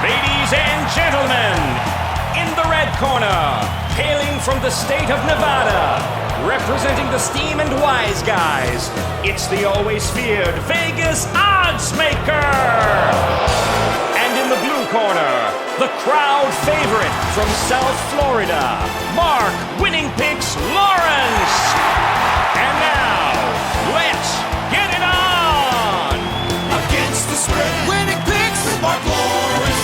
Ladies and gentlemen, in the red corner, hailing from the state of Nevada, representing the Steam and Wise Guys, it's the always feared Vegas Odds Maker. And in the blue corner, the crowd favorite from South Florida, Mark Winning Picks Lawrence. And now, let's get it on! Against the spread, Winning Picks with Mark Lawrence.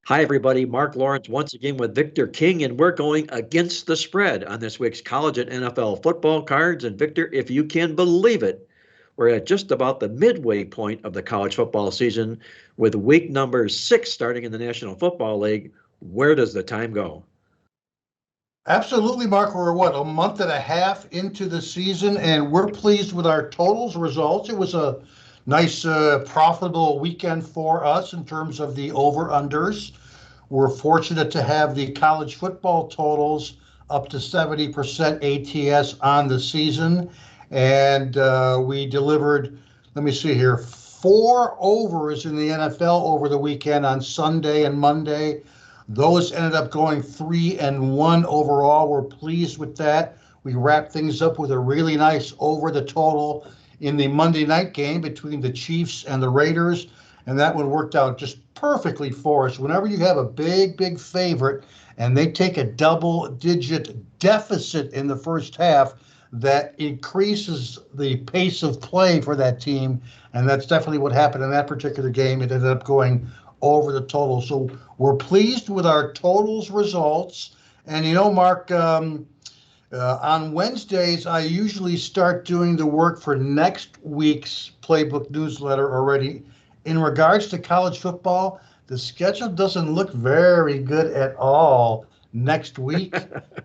Hi, everybody. Mark Lawrence once again with Victor King, and we're going against the spread on this week's college and NFL football cards. And Victor, if you can believe it, we're at just about the midway point of the college football season with week number 6 starting in the National Football League. Where does the time go? Absolutely, Mark. We're, a month and a half into the season, and we're pleased with our totals results. It was a nice, profitable weekend for us in terms of the over-unders. We're fortunate to have the college football totals up to 70% ATS on the season. And we delivered, let me see here, 4 overs in the NFL over the weekend on Sunday and Monday. Those ended up going 3-1 overall. We're pleased with that. We wrapped things up with a really nice over the total in the Monday night game between the Chiefs and the Raiders, and that one worked out just perfectly for us. Whenever you have a big favorite and they take a double-digit deficit in the first half, that increases the pace of play for that team, and that's definitely what happened in that particular game. It ended up going over the total. So we're pleased with our totals results. And you know, Mark, on Wednesdays, I usually start doing the work for next week's Playbook newsletter already. In regards to college football, the schedule doesn't look very good at all next week.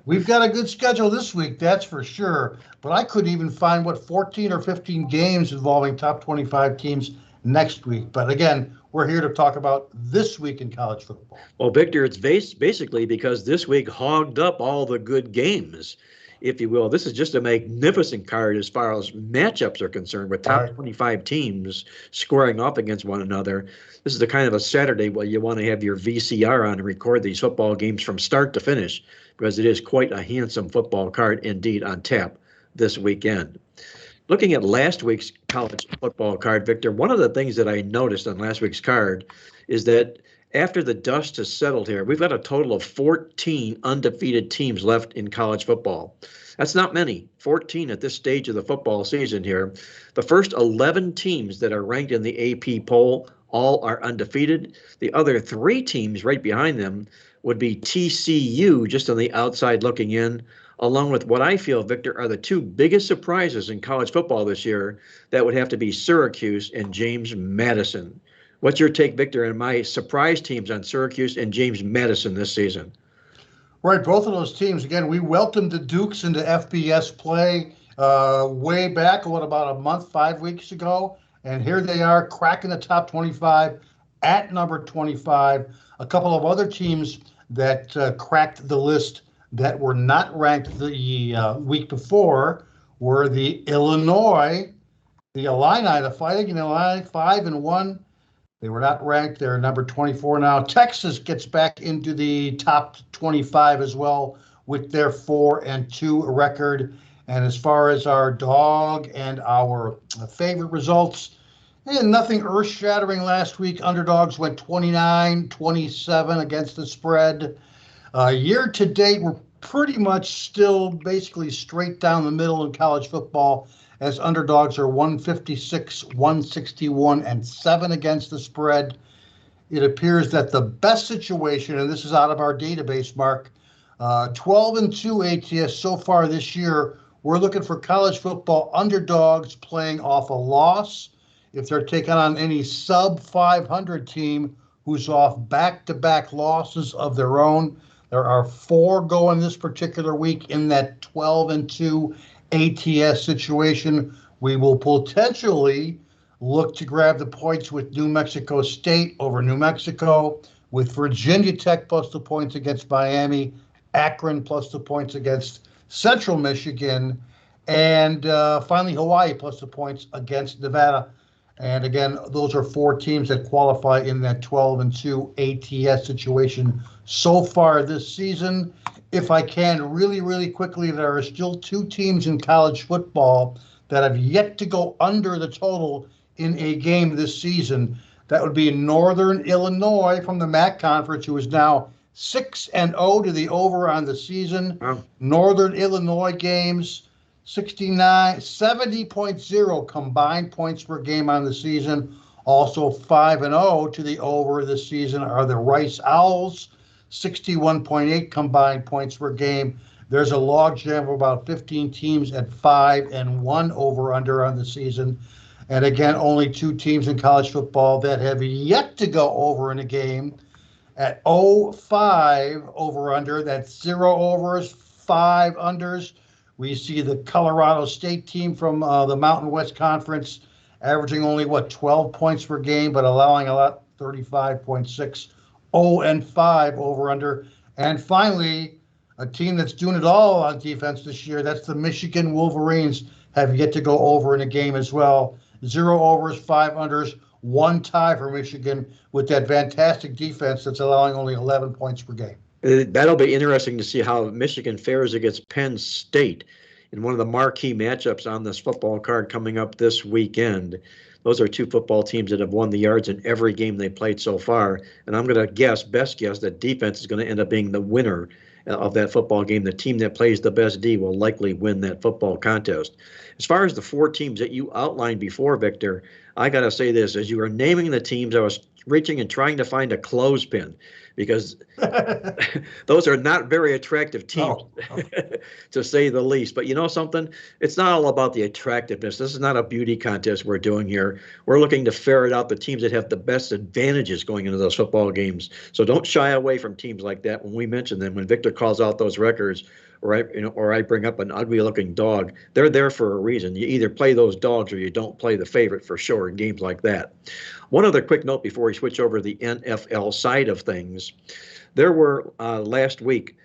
We've got a good schedule this week, that's for sure. But I couldn't even find, 14 or 15 games involving top 25 teams next week. But again, we're here to talk about this week in college football. Well, Victor, it's basically because this week hogged up all the good games, if you will. This is just a magnificent card as far as matchups are concerned, with top 25 teams squaring off against one another. This is the kind of a Saturday where you want to have your VCR on and record these football games from start to finish, because it is quite a handsome football card indeed on tap this weekend. Looking at last week's college football card, Victor, one of the things that I noticed on last week's card is that after the dust has settled here, we've got a total of 14 undefeated teams left in college football. That's not many, 14 at this stage of the football season here. The first 11 teams that are ranked in the AP poll all are undefeated. The other 3 teams right behind them would be TCU, just on the outside looking in, along with what I feel, Victor, are the 2 biggest surprises in college football this year. That would have to be Syracuse and James Madison. What's your take, Victor, on my surprise teams on Syracuse and James Madison this season? Right, both of those teams. Again, we welcomed the Dukes into FBS play way back, about a month, 5 weeks ago. And here they are cracking the top 25 at number 25. A couple of other teams that cracked the list that were not ranked the week before were the Illinois, the Illini, the Fighting Illini, 5-1. They were not ranked. They're number 24 now. Texas gets back into the top 25 as well with their 4-2 record. And as far as our dog and our favorite results, nothing earth-shattering last week. Underdogs went 29-27 against the spread. Year to date, we're pretty much still basically straight down the middle in college football, as underdogs are 156, 161, and 7 against the spread. It appears that the best situation, and this is out of our database, Mark, 12-2 ATS so far this year. We're looking for college football underdogs playing off a loss. If they're taking on any sub-500 team who's off back-to-back losses of their own, there are 4 going this particular week in that 12-2 ATS situation. We will potentially look to grab the points with New Mexico State over New Mexico, with Virginia Tech plus the points against Miami, Akron plus the points against Central Michigan, and finally Hawaii plus the points against Nevada. And again, those are 4 teams that qualify in that 12-2 ATS situation so far this season. If I can really, really quickly, there are still 2 teams in college football that have yet to go under the total in a game this season. That would be Northern Illinois from the MAC Conference, who is now 6-0 to the over on the season. Wow. Northern Illinois games, 70.0 combined points per game on the season. Also 5-0 to the over this season are the Rice Owls, 61.8 combined points per game. There's a logjam of about 15 teams at 5-1 over under on the season. And again, only 2 teams in college football that have yet to go over in a game at 0-5 over under. That's 0 overs, 5 unders. We see the Colorado State team from the Mountain West Conference averaging only, 12 points per game, but allowing a lot, 35.6, 0-5 over under. And finally, a team that's doing it all on defense this year, that's the Michigan Wolverines, have yet to go over in a game as well. 0 overs, 5 unders, 1 tie for Michigan with that fantastic defense that's allowing only 11 points per game. That'll be interesting to see how Michigan fares against Penn State in one of the marquee matchups on this football card coming up this weekend. Those are 2 football teams that have won the yards in every game they played so far. And I'm going to best guess, that defense is going to end up being the winner of that football game. The team that plays the best D will likely win that football contest. As far as the 4 teams that you outlined before, Victor, I got to say this. As you were naming the teams, I was reaching and trying to find a clothespin, because those are not very attractive teams, to say the least. But you know something? It's not all about the attractiveness. This is not a beauty contest we're doing here. We're looking to ferret out the teams that have the best advantages going into those football games. So don't shy away from teams like that when we mention them. When Victor calls out those records, or I bring up an ugly-looking dog, they're there for a reason. You either play those dogs or you don't play the favorite, for sure, in games like that. One other quick note before we switch over to the NFL side of things. There were, last week,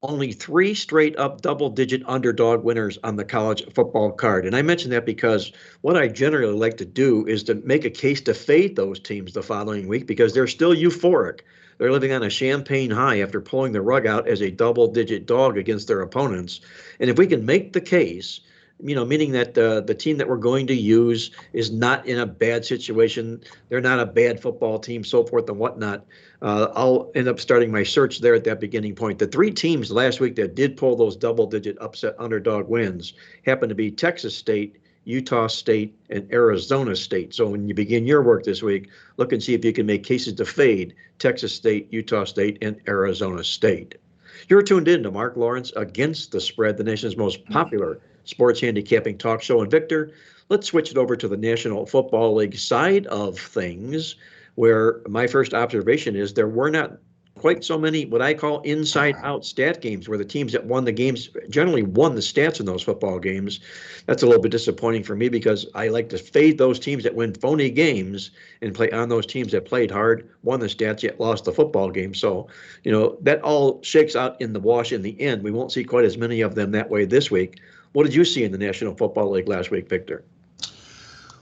only 3 straight-up double-digit underdog winners on the college football card. And I mention that because what I generally like to do is to make a case to fade those teams the following week, because they're still euphoric. They're living on a champagne high after pulling the rug out as a double-digit dog against their opponents. And if we can make the case, meaning that the team that we're going to use is not in a bad situation, they're not a bad football team, so forth and whatnot, I'll end up starting my search there at that beginning point. The 3 teams last week that did pull those double-digit upset underdog wins happened to be Texas State, Utah State, and Arizona State. So when you begin your work this week, look and see if you can make cases to fade Texas State, Utah State, and Arizona State. You're tuned in to Mark Lawrence Against the Spread, the nation's most popular sports handicapping talk show. And Victor, let's switch it over to the National Football League side of things, where my first observation is there were not quite so many what I call inside-out stat games, where the teams that won the games generally won the stats in those football games. That's a little bit disappointing for me, because I like to fade those teams that win phony games and play on those teams that played hard, won the stats, yet lost the football game. So, that all shakes out in the wash in the end. We won't see quite as many of them that way this week. What did you see in the National Football League last week, Victor?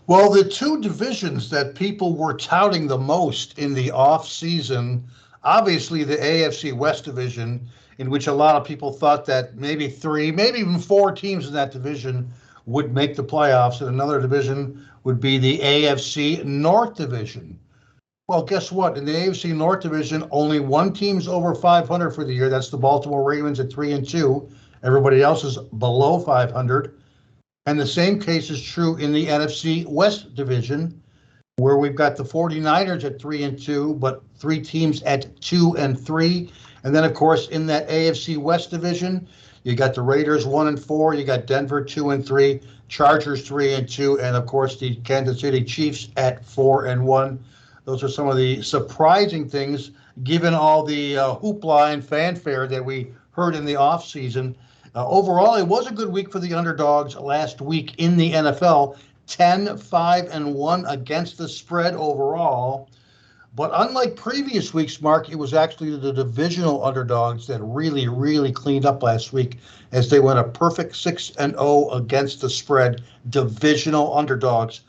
Well, the 2 divisions that people were touting the most in the off-season, obviously the AFC West division, in which a lot of people thought that maybe 3, maybe even 4 teams in that division would make the playoffs, and another division would be the AFC North division. Well, guess what? In the AFC North division, only 1 team's over 500 for the year. That's the Baltimore Ravens at 3-2. Everybody else is below 500. And the same case is true in the NFC West division, where we've got the 49ers at 3-2, but 3 teams at 2-3. And then, of course, in that AFC West division, you got the Raiders 1-4, you got Denver 2-3, Chargers 3-2, and of course the Kansas City Chiefs at 4-1. Those are some of the surprising things, given all the hoopla and fanfare that we heard in the offseason. Overall, it was a good week for the underdogs last week in the NFL. 10-5-1 against the spread overall. But unlike previous weeks, Mark, it was actually the divisional underdogs that really, really cleaned up last week, as they went a perfect 6-0 against the spread. Divisional underdogs.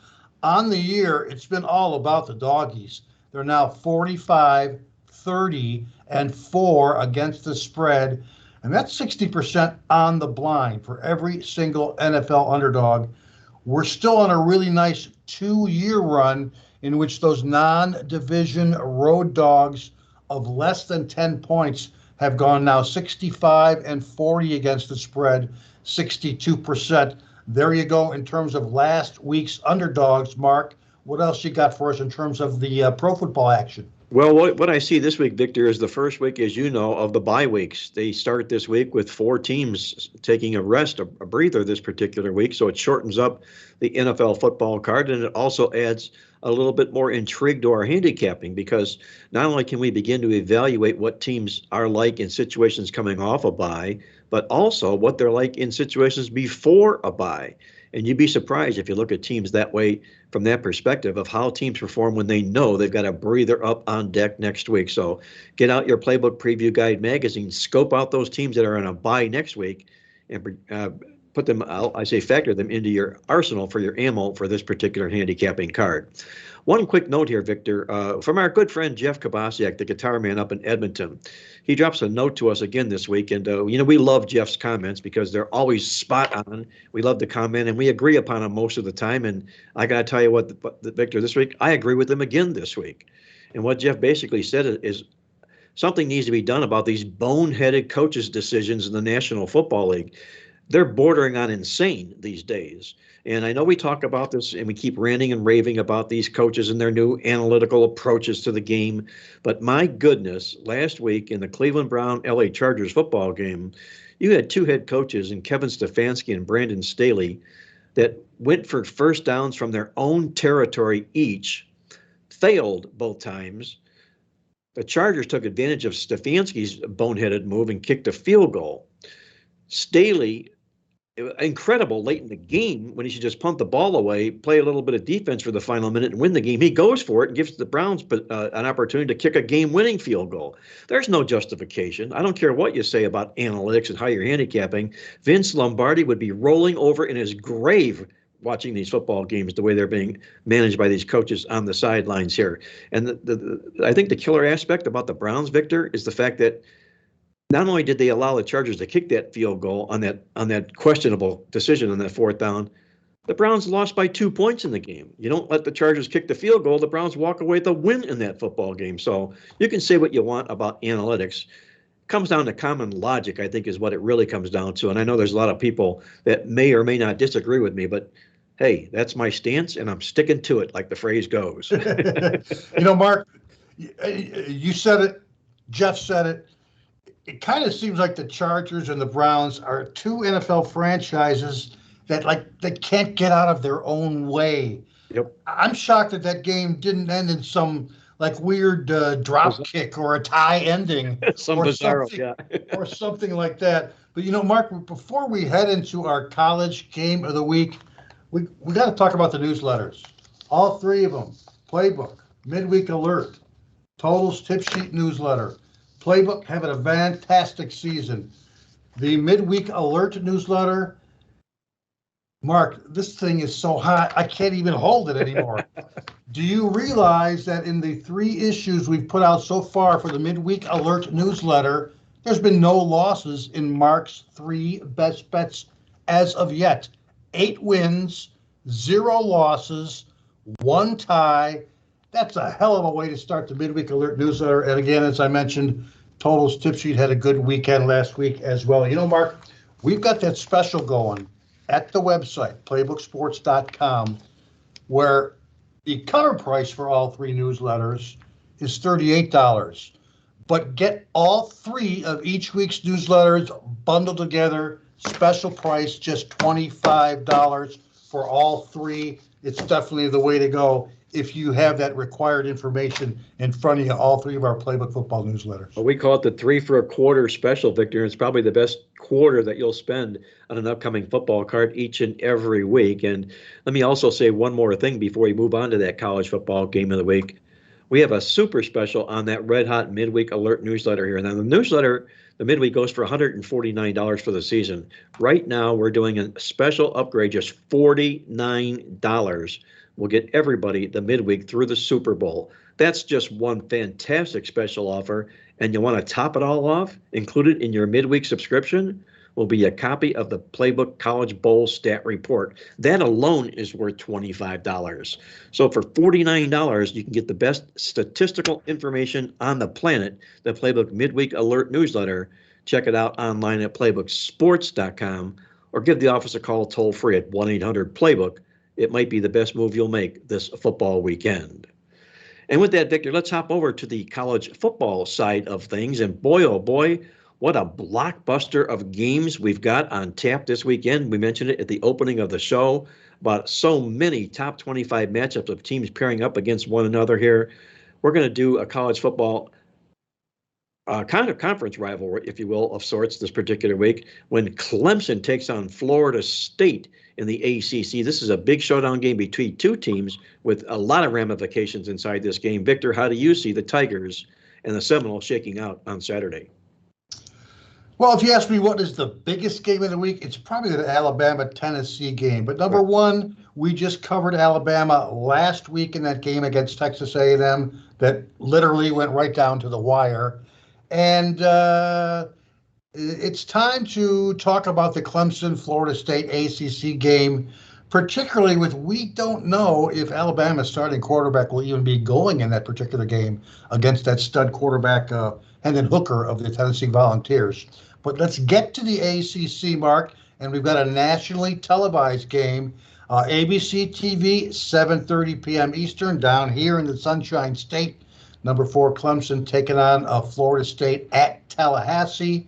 on the year, it's been all about the doggies. They're now 45, 30, and 4 against the spread. And that's 60% on the blind for every single NFL underdog. We're still on a really nice 2-year run in which those non-division road dogs of less than 10 points have gone now 65 and 40 against the spread, 62%. There you go in terms of last week's underdogs. Mark, what else you got for us in terms of the pro football action? Well, what I see this week, Victor, is the first week, as you know, of the bye weeks. They start this week with 4 teams taking a rest, a breather this particular week. So it shortens up the NFL football card, and it also adds a little bit more intrigue to our handicapping, because not only can we begin to evaluate what teams are like in situations coming off a bye, but also what they're like in situations before a bye. And you'd be surprised if you look at teams that way, from that perspective of how teams perform when they know they've got a breather up on deck next week. So get out your Playbook Preview Guide magazine, scope out those teams that are on a bye next week, and put them out, factor them into your arsenal for your ammo for this particular handicapping card. One quick note here, Victor, from our good friend Jeff Kabasiak, the guitar man up in Edmonton. He drops a note to us again this week, and we love Jeff's comments because they're always spot on. We love to comment, and we agree upon them most of the time. And I got to tell you what, Victor, this week, I agree with him again this week. And what Jeff basically said is something needs to be done about these boneheaded coaches' decisions in the National Football League. They're bordering on insane these days. And I know we talk about this and we keep ranting and raving about these coaches and their new analytical approaches to the game. But my goodness, last week in the Cleveland Brown LA Chargers football game, you had 2 head coaches in Kevin Stefanski and Brandon Staley that went for first downs from their own territory each, failed both times. The Chargers took advantage of Stefanski's boneheaded move and kicked a field goal. Staley, incredible late in the game when he should just punt the ball away, play a little bit of defense for the final minute and win the game. He goes for it and gives the Browns an opportunity to kick a game-winning field goal. There's no justification. I don't care what you say about analytics and how you're handicapping. Vince Lombardi would be rolling over in his grave watching these football games the way they're being managed by these coaches on the sidelines here. And I think the killer aspect about the Browns, Victor, is the fact that not only did they allow the Chargers to kick that field goal on that questionable decision on that 4th down, the Browns lost by 2 points in the game. You don't let the Chargers kick the field goal, the Browns walk away with a win in that football game. So you can say what you want about analytics. Comes down to common logic, I think, is what it really comes down to. And I know there's a lot of people that may or may not disagree with me, but hey, that's my stance, and I'm sticking to it, like the phrase goes. Mark, you said it, Jeff said it. It kind of seems like the Chargers and the Browns are 2 NFL franchises that they can't get out of their own way. Yep. I'm shocked that game didn't end in some weird drop kick or a tie ending or something like that. But Mark, before we head into our college game of the week, we got to talk about the newsletters. All 3 of them: Playbook, Midweek Alert, Totals Tip Sheet newsletter. Playbook having a fantastic season. The Midweek Alert newsletter, Mark, this thing is so hot, I can't even hold it anymore. Do you realize that in the 3 issues we've put out so far for the Midweek Alert newsletter, there's been no losses in Mark's 3 best bets as of yet? 8 wins, 0 losses, 1 tie. That's a hell of a way to start the Midweek Alert newsletter. And again, as I mentioned, Totals Tip Sheet had a good weekend last week as well. Mark, we've got that special going at the website, playbooksports.com, where the cover price for all 3 newsletters is $38. But get all 3 of each week's newsletters bundled together, special price, just $25 for all 3. It's definitely the way to go if you have that required information in front of you, all 3 of our Playbook football newsletters. Well, we call it the 3 for a quarter special, Victor. It's probably the best quarter that you'll spend on an upcoming football card each and every week. And let me also say one more thing before we move on to that college football game of the week. We have a super special on that Red Hot Midweek Alert newsletter here. Now, the newsletter, the midweek, goes for $149 for the season. Right now, we're doing a special upgrade, just $49 will get everybody the midweek through the Super Bowl. That's just one fantastic special offer. And you want to top it all off? Included in your midweek subscription will be a copy of the Playbook College Bowl Stat Report. That alone is worth $25. So for $49, you can get the best statistical information on the planet, the Playbook Midweek Alert Newsletter. Check it out online at playbooksports.com or give the office a call toll-free at 1-800-PLAYBOOK. It might be the best move you'll make this football weekend. And with that, Victor, let's hop over to the college football side of things. And boy, oh boy, what a blockbuster of games we've got on tap this weekend. We mentioned it at the opening of the show about so many top 25 matchups of teams pairing up against one another here. We're going to do a college football kind of conference rivalry, if you will, of sorts this particular week when Clemson takes on Florida State in the ACC. This is a big showdown game between two teams with a lot of ramifications inside this game. Victor, how do you see the Tigers and the Seminoles shaking out on Saturday? Well, if you ask me what is the biggest game of the week, it's probably the Alabama-Tennessee game. But number one, we just covered Alabama last week in that game against Texas A&M that literally went right down to the wire. And it's time to talk about the Clemson-Florida State ACC game, particularly with we don't know if Alabama's starting quarterback will even be going in that particular game against that stud quarterback, Hendon Hooker of the Tennessee Volunteers. But let's get to the ACC, Mark, and we've got a nationally televised game. ABC TV, 7:30 p.m. Eastern, down here in the Sunshine State. Number 4, Clemson taking on Florida State at Tallahassee.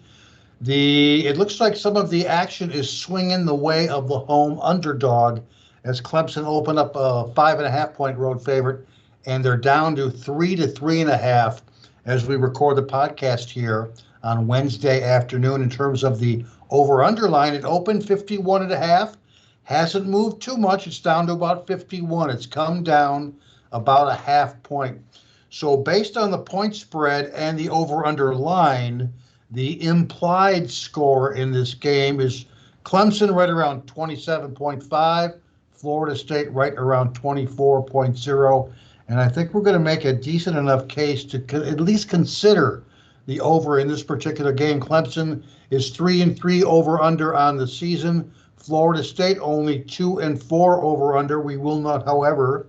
It looks like some of the action is swinging the way of the home underdog as Clemson open up a 5.5-point road favorite, and they're down to 3 to 3.5 as we record the podcast here on Wednesday afternoon. In terms of the over-under line, it opened 51.5. Hasn't moved too much. It's down to about 51. It's come down about a half point. So based on the point spread and the over-under line, the implied score in this game is Clemson right around 27.5, Florida State right around 24.0. And I think we're going to make a decent enough case to at least consider the over in this particular game. Clemson is 3-3 over-under on the season. Florida State only 2-4 over-under. We will note, however,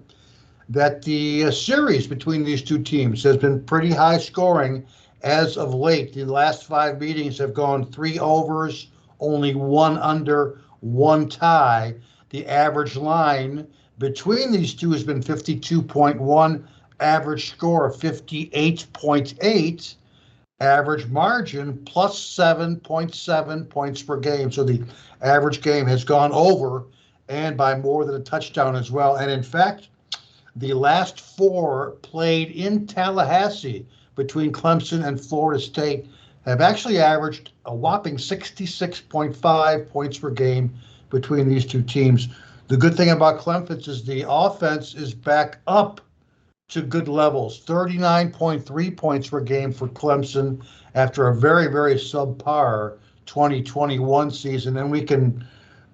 that the series between these two teams has been pretty high scoring as of late. The last 5 meetings have gone 3 overs, only 1 under, 1 tie. The average line between these two has been 52.1, average score of 58.8, average margin plus 7.7 points per game. So the average game has gone over and by more than a touchdown as well. And in fact, the last 4 played in Tallahassee between Clemson and Florida State have actually averaged a whopping 66.5 points per game between these two teams. The good thing about Clemson is the offense is back up to good levels. 39.3 points per game for Clemson after a very, very subpar 2021 season. And we can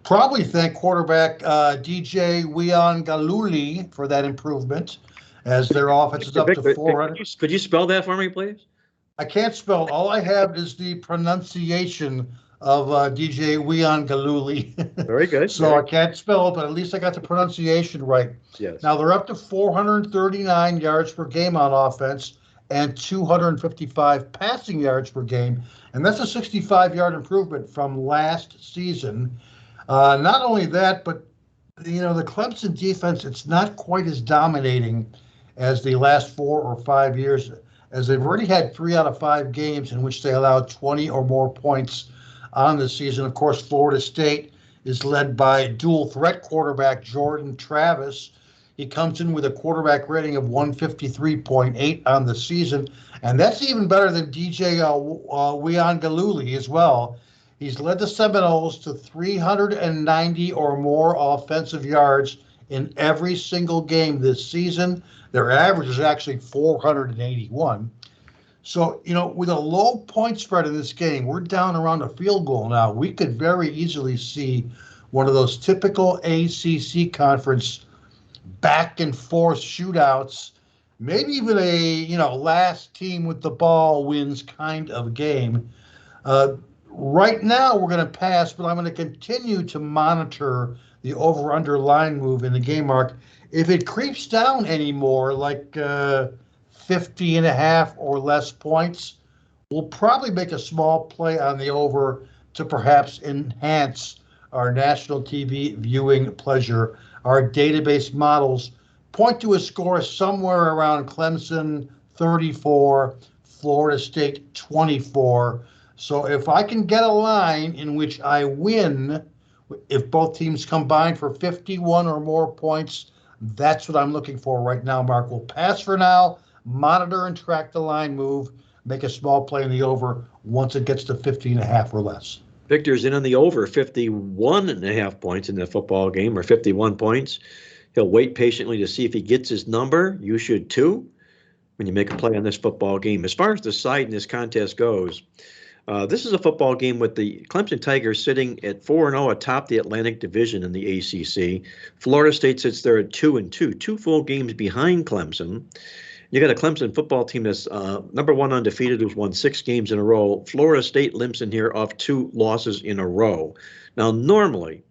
probably thank quarterback DJ Uiagalelei for that improvement as their offense is up to 400. Could you spell that for me, please? I can't spell. All I have is the pronunciation of DJ Uiagalelei. Very good. So I can't spell it, but at least I got the pronunciation right. Yes. Now they're up to 439 yards per game on offense and 255 passing yards per game. And that's a 65-yard improvement from last season. Not only that, but, the Clemson defense, it's not quite as dominating as the last 4 or 5 years, as they've already had 3 out of 5 games in which they allowed 20 or more points on the season. Of course, Florida State is led by dual threat quarterback Jordan Travis. He comes in with a quarterback rating of 153.8 on the season, and that's even better than DJ Uiagalelei as well. He's led the Seminoles to 390 or more offensive yards in every single game this season. Their average is actually 481. So, with a low point spread in this game, we're down around a field goal now. We could very easily see one of those typical ACC conference back and forth shootouts, maybe even a last team with the ball wins kind of game. Right now, we're going to pass, but I'm going to continue to monitor the over-under line move in the game, Mark. If it creeps down anymore, like 50 and a half or less points, we'll probably make a small play on the over to perhaps enhance our national TV viewing pleasure. Our database models point to a score somewhere around Clemson 34, Florida State 24. So if I can get a line in which I win, if both teams combine for 51 or more points, that's what I'm looking for right now, Mark. We'll pass for now, monitor and track the line move, make a small play in the over once it gets to 50 and a half or less. Victor's in on the over 51 and a half points in the football game, or 51 points. He'll wait patiently to see if he gets his number. You should too when you make a play on this football game. As far as the side in this contest goes, this is a football game with the Clemson Tigers sitting at 4-0 atop the Atlantic Division in the ACC. Florida State sits there at 2-2, 2 full games behind Clemson. You got a Clemson football team that's number 1 undefeated, who's won 6 games in a row. Florida State limps in here off 2 losses in a row. Now, normally,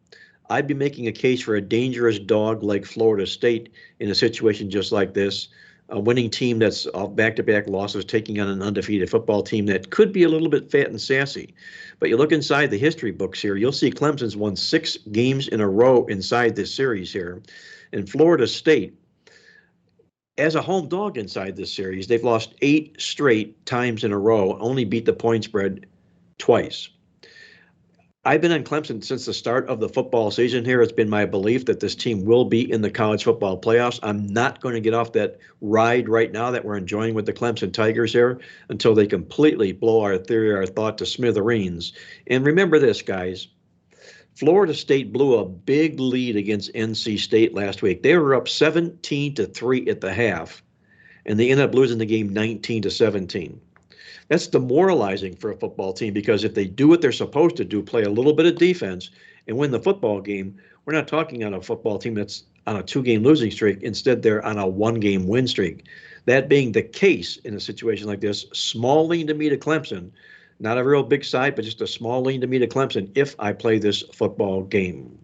I'd be making a case for a dangerous dog like Florida State in a situation just like this. A winning team that's off back-to-back losses taking on an undefeated football team that could be a little bit fat and sassy. But you look inside the history books here, you'll see Clemson's won 6 games in a row inside this series here. And Florida State, as a home dog inside this series, they've lost 8 straight times in a row, only beat the point spread twice. I've been on Clemson since the start of the football season here. It's been my belief that this team will be in the college football playoffs. I'm not going to get off that ride right now that we're enjoying with the Clemson Tigers here until they completely blow our theory, our thought to smithereens. And remember this, guys. Florida State blew a big lead against NC State last week. They were up 17-3 at the half, and they ended up losing the game 19-17. That's demoralizing for a football team because if they do what they're supposed to do, play a little bit of defense and win the football game, we're not talking on a football team that's on a 2-game losing streak. Instead, they're on a 1-game win streak. That being the case in a situation like this, small lean to me to Clemson, not a real big side, but just a small lean to me to Clemson if I play this football game.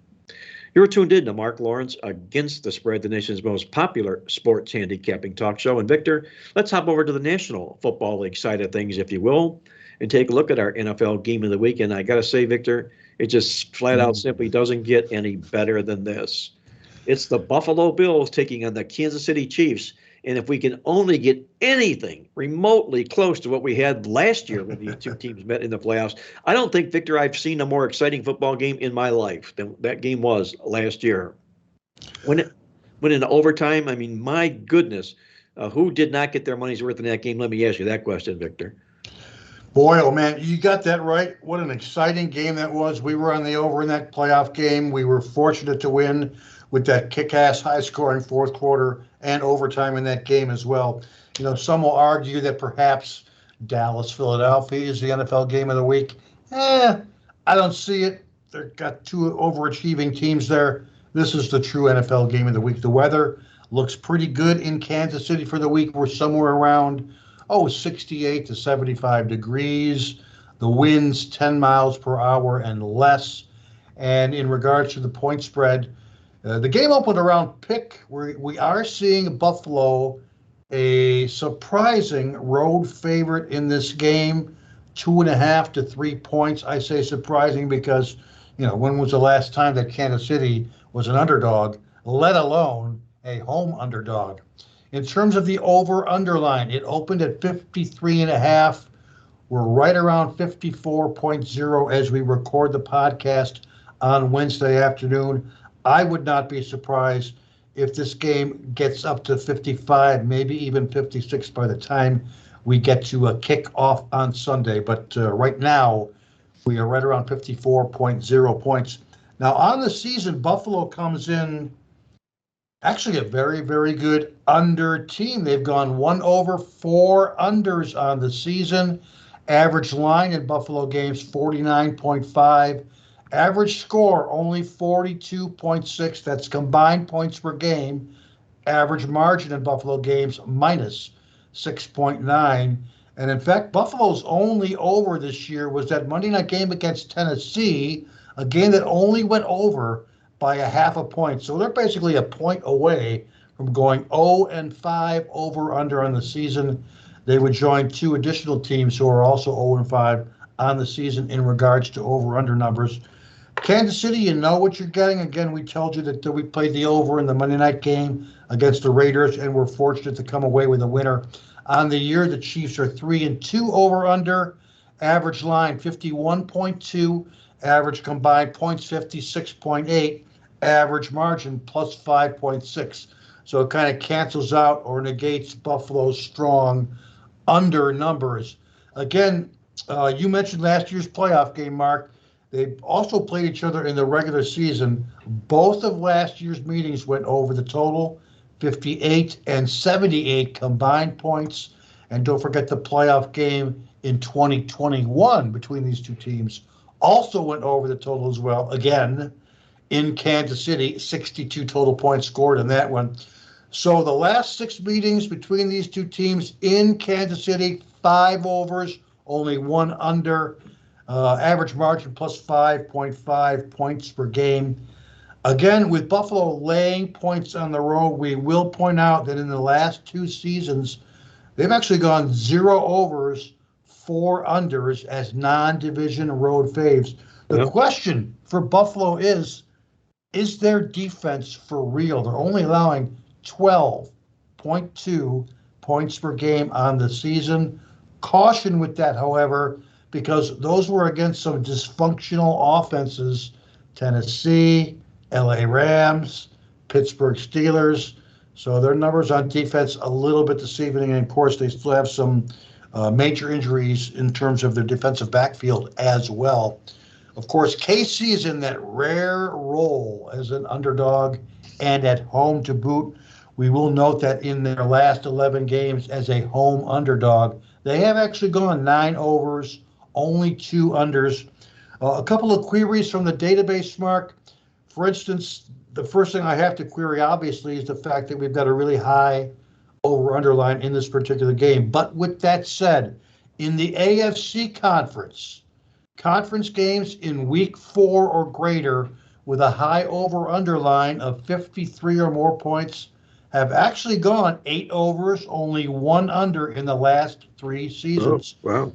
You're tuned in to Mark Lawrence Against the Spread, the nation's most popular sports handicapping talk show. And Victor, let's hop over to the National Football League side of things, if you will, and take a look at our NFL game of the week. And I got to say, Victor, it just flat out simply doesn't get any better than this. It's the Buffalo Bills taking on the Kansas City Chiefs. And if we can only get anything remotely close to what we had last year when these two teams met in the playoffs, I don't think, Victor, I've seen a more exciting football game in my life than that game was last year. When it went into overtime, I mean, my goodness, who did not get their money's worth in that game? Let me ask you that question, Victor. Boy, oh man, you got that right. What an exciting game that was. We were on the over in that playoff game. We were fortunate to win with that kick-ass high-scoring fourth quarter and overtime in that game as well. You know, some will argue that perhaps Dallas-Philadelphia is the NFL game of the week. I don't see it. They've got 2 overachieving teams there. This is the true NFL game of the week. The weather looks pretty good in Kansas City for the week. We're somewhere around, 68 to 75 degrees. The wind's 10 miles per hour and less. And in regards to the point spread, the game opened around pick. We are seeing Buffalo a surprising road favorite in this game, 2.5 to 3 points. I say surprising because, when was the last time that Kansas City was an underdog, let alone a home underdog? In terms of the over-underline, it opened at 53.5. We're right around 54.0 as we record the podcast on Wednesday afternoon. I would not be surprised if this game gets up to 55, maybe even 56 by the time we get to a kick-off on Sunday. But right now, we are right around 54.0 points. Now, on the season, Buffalo comes in actually a very, very good under team. They've gone 1 over, 4 unders on the season. Average line in Buffalo games, 49.5. Average score only 42.6. That's combined points per game. Average margin in Buffalo games minus 6.9. And in fact, Buffalo's only over this year was that Monday night game against Tennessee, a game that only went over by a half a point. So they're basically a point away from going 0-5 over under on the season. They would join two additional teams who are also 0-5 on the season in regards to over under numbers. Kansas City, you know what you're getting. Again, we told you that we played the over in the Monday night game against the Raiders, and we're fortunate to come away with a winner. On the year, the Chiefs are 3-2 over under. Average line 51.2. Average combined points 56.8. Average margin plus 5.6. So it kind of cancels out or negates Buffalo's strong under numbers. Again, you mentioned last year's playoff game, Mark. They also played each other in the regular season. Both of last year's meetings went over the total, 58 and 78 combined points. And don't forget the playoff game in 2021 between these two teams also went over the total as well. Again, in Kansas City, 62 total points scored in that one. So the last 6 meetings between these two teams in Kansas City, 5 overs, only 1 under. Average margin plus 5.5 points per game. Again, with Buffalo laying points on the road, we will point out that in the last 2 seasons, they've actually gone 0 overs, 4 unders as non-division road faves. The question for Buffalo is their defense for real? They're only allowing 12.2 points per game on the season. Caution with that, however, because those were against some dysfunctional offenses, Tennessee, LA Rams, Pittsburgh Steelers. So their numbers on defense a little bit deceiving. And of course, they still have some major injuries in terms of their defensive backfield as well. Of course, KC is in that rare role as an underdog and at home to boot. We will note that in their last 11 games as a home underdog, they have actually gone 9 overs, only 2 unders. A couple of queries from the database, Mark. For instance, the first thing I have to query, obviously, is the fact that we've got a really high over-under line in this particular game. But with that said, in the AFC conference games in week 4 or greater with a high over-under line of 53 or more points have actually gone 8 overs, only 1 under in the last 3 seasons. Oh, wow.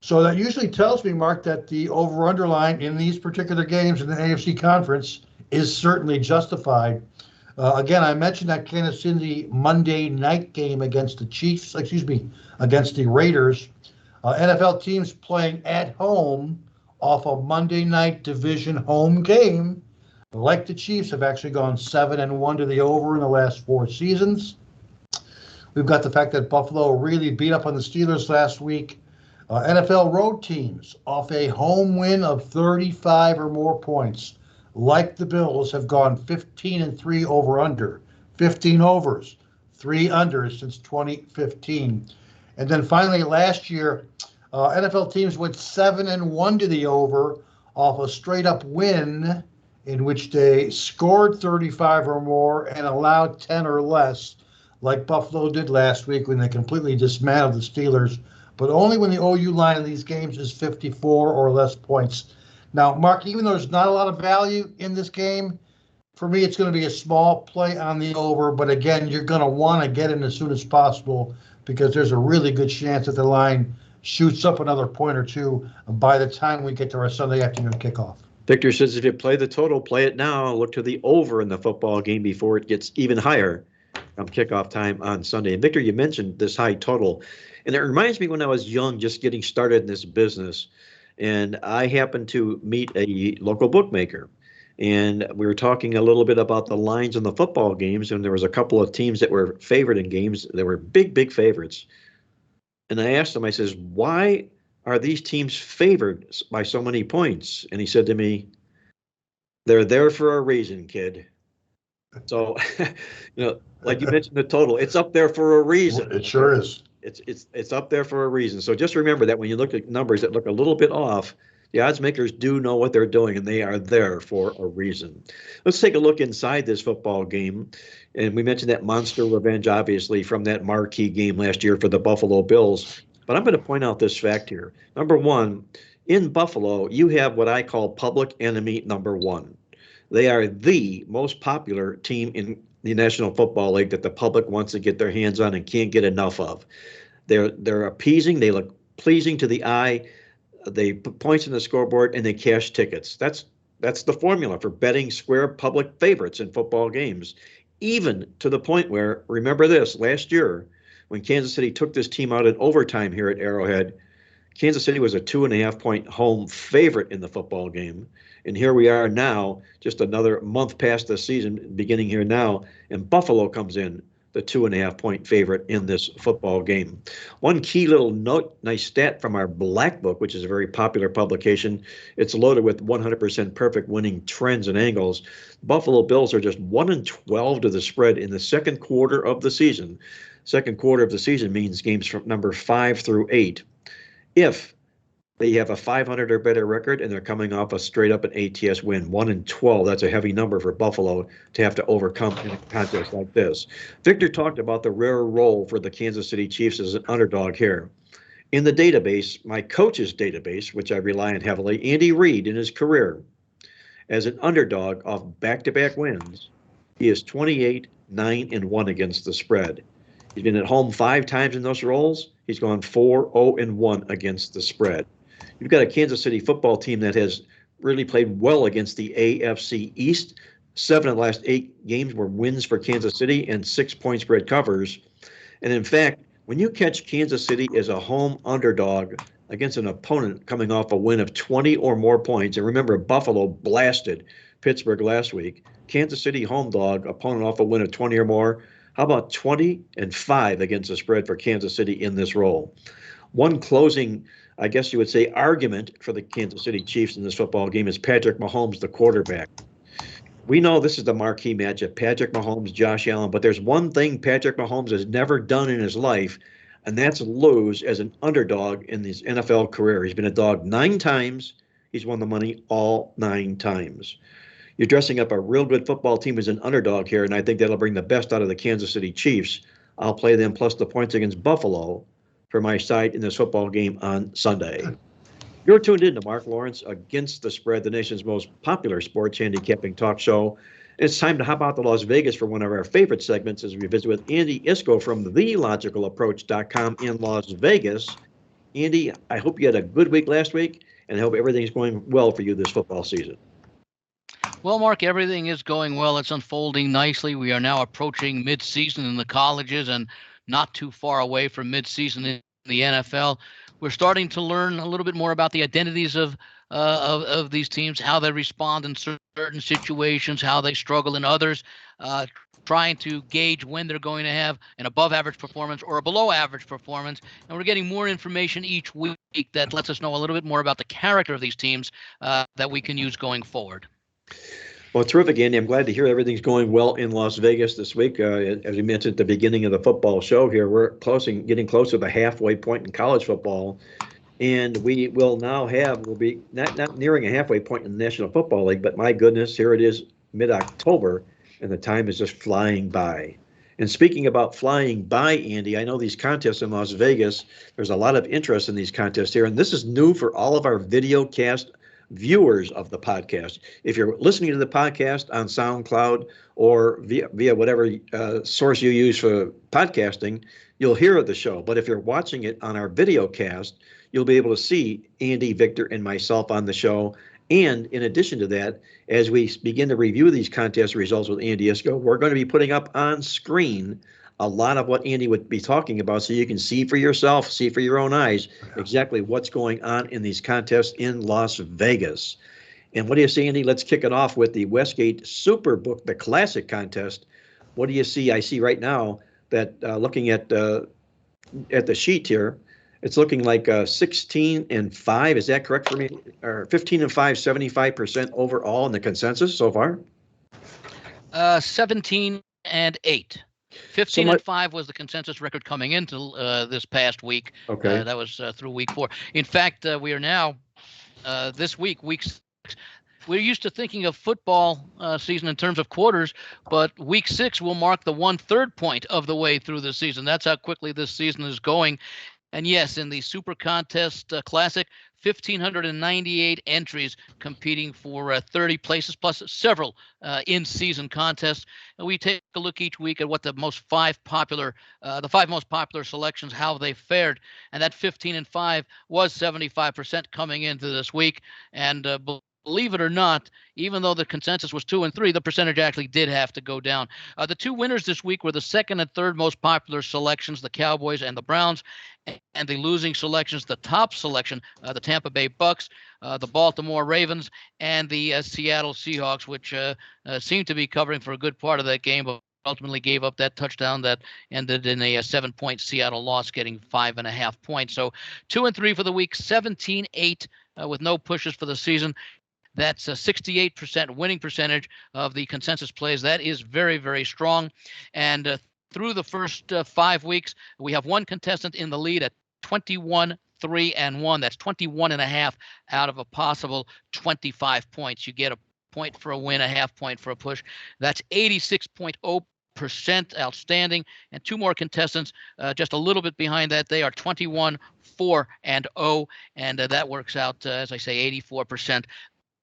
So that usually tells me, Mark, that the over-under line in these particular games in the AFC conference is certainly justified. Again, I mentioned that Kansas City Monday night game against against the Raiders. NFL teams playing at home off a Monday night division home game, like the Chiefs, have actually gone 7-1 to the over in the last 4 seasons. We've got the fact that Buffalo really beat up on the Steelers last week. NFL road teams off a home win of 35 or more points, like the Bills, have gone 15-3 over under, 15 overs, 3 unders since 2015. And then finally, last year, NFL teams went 7-1 to the over off a straight-up win in which they scored 35 or more and allowed 10 or less, like Buffalo did last week when they completely dismantled the Steelers, but only when the OU line in these games is 54 or less points. Now, Mark, even though there's not a lot of value in this game, for me, it's going to be a small play on the over. But again, you're going to want to get in as soon as possible because there's a really good chance that the line shoots up another point or 2 by the time we get to our Sunday afternoon kickoff. Victor says if you play the total, play it now. Look to the over in the football game before it gets even higher come kickoff time on Sunday. And Victor, you mentioned this high total. And it reminds me when I was young, just getting started in this business. And I happened to meet a local bookmaker. And we were talking a little bit about the lines in the football games. And there was a couple of teams that were favored in games. They were big, big favorites. And I asked him, I says, why are these teams favored by so many points? And he said to me, they're there for a reason, kid. So, like you mentioned the total, it's up there for a reason. It sure is. It's up there for a reason. So just remember that when you look at numbers that look a little bit off, The odds makers do know what they're doing, and they are there for a reason. Let's take a look inside this football game. And we mentioned that monster revenge, obviously, from that marquee game last year for the Buffalo Bills. But I'm going to point out this fact here. Number one, in Buffalo, you have what I call public enemy number one. They are the most popular team in the National Football League that the public wants to get their hands on and can't get enough of. They're appeasing. They look pleasing to the eye. They put points in the scoreboard and they cash tickets. That's the formula for betting square public favorites in football games. Even to the point where, remember this, last year when Kansas City took this team out in overtime here at Arrowhead, Kansas City was a 2.5-point home favorite in the football game. And here we are now, just another month past the season, beginning here now, and Buffalo comes in the 2.5-point favorite in this football game. One key little note, nice stat from our Black Book, which is a very popular publication. It's loaded with 100% perfect winning trends and angles. Buffalo Bills are just 1-12 to the spread in the second quarter of the season. Second quarter of the season means games from number 5 through 8. If they have a 500 or better record and they're coming off a straight up an ATS win, 1-12, that's a heavy number for Buffalo to have to overcome in a contest like this. Victor talked about the rare role for the Kansas City Chiefs as an underdog here. In the database, my coach's database, which I rely on heavily, Andy Reid in his career as an underdog off back-to-back wins, he is 28-9-1 against the spread. He's been at home 5 times in those roles. He's gone 4-0-1 against the spread. You've got a Kansas City football team that has really played well against the AFC East. 7 of the last 8 games were wins for Kansas City and 6-point spread covers. And in fact, when you catch Kansas City as a home underdog against an opponent coming off a win of 20 or more points, and remember, Buffalo blasted Pittsburgh last week, Kansas City home dog, opponent off a win of 20 or more, how about 20-5 against the spread for Kansas City in this role? One closing, I guess you would say, argument for the Kansas City Chiefs in this football game is Patrick Mahomes, the quarterback. We know this is the marquee matchup, Patrick Mahomes, Josh Allen, but there's one thing Patrick Mahomes has never done in his life, and that's lose as an underdog in his NFL career. He's been a dog 9 times. He's won the money all 9 times. You're dressing up a real good football team as an underdog here, and I think that'll bring the best out of the Kansas City Chiefs. I'll play them plus the points against Buffalo for my side in this football game on Sunday. You're tuned in to Mark Lawrence Against the Spread, the nation's most popular sports handicapping talk show. It's time to hop out to Las Vegas for one of our favorite segments as we visit with Andy Iskoe from TheLogicalApproach.com in Las Vegas. Andy, I hope you had a good week last week, and I hope everything's going well for you this football season. Well, Mark, everything is going well. It's unfolding nicely. We are now approaching mid-season in the colleges and not too far away from mid-season in the NFL. We're starting to learn a little bit more about the identities of these teams, how they respond in certain situations, how they struggle in others, trying to gauge when they're going to have an above-average performance or a below-average performance. And we're getting more information each week that lets us know a little bit more about the character of these teams that we can use going forward. Well, terrific, Andy. I'm glad to hear everything's going well in Las Vegas this week. As we mentioned at the beginning of the football show here, we're getting close to the halfway point in college football. And we will now we'll be not nearing a halfway point in the National Football League, but my goodness, here it is mid-October, and the time is just flying by. And speaking about flying by, Andy, I know these contests in Las Vegas, there's a lot of interest in these contests here, and this is new for all of our video cast viewers of the podcast. If you're listening to the podcast on SoundCloud or via whatever source you use for podcasting, you'll hear the show. But if you're watching it on our video cast, you'll be able to see Andy, Victor, and myself on the show. And in addition to that, as we begin to review these contest results with Andy Iskoe, we're going to be putting up on screen a lot of what Andy would be talking about, so you can see for yourself, see for your own eyes exactly what's going on in these contests in Las Vegas. And what do you say, Andy? Let's kick it off with the Westgate Superbook, the Classic contest. What do you see? I see right now that looking at the sheet here, it's looking like 16-5. Is that correct for me? Or 15-5, 75% overall in the consensus so far? 17-8. 15-5 was the consensus record coming into this past week. Okay. That was through week 4. In fact, we are now this week 6. We're used to thinking of football season in terms of quarters, but week 6 will mark the 1/3 point of the way through the season. That's how quickly this season is going. And yes, in the Super Contest Classic, 1,598 entries competing for 30 places, plus several in-season contests. And we take a look each week at what the five most popular selections, how they fared. And that 15-5 was 75% coming into this week. And believe it or not, even though the consensus was 2 and 3, the percentage actually did have to go down. The two winners this week were the second and third most popular selections, the Cowboys and the Browns, and the losing selections, the top selection, the Tampa Bay Bucks, the Baltimore Ravens, and the Seattle Seahawks, which seemed to be covering for a good part of that game, but ultimately gave up that touchdown that ended in a 7-point Seattle loss, getting 5.5 points. So 2 and 3 for the week, 17-8 with no pushes for the season. That's a 68% winning percentage of the consensus plays. That is very, very strong. And through the first 5 weeks, we have one contestant in the lead at 21-3-1. That's 21.5 out of a possible 25 points. You get a point for a win, a half point for a push. That's 86.0%, outstanding. And 2 more contestants just a little bit behind that. They are 21-4-0, and that works out, as I say, 84%.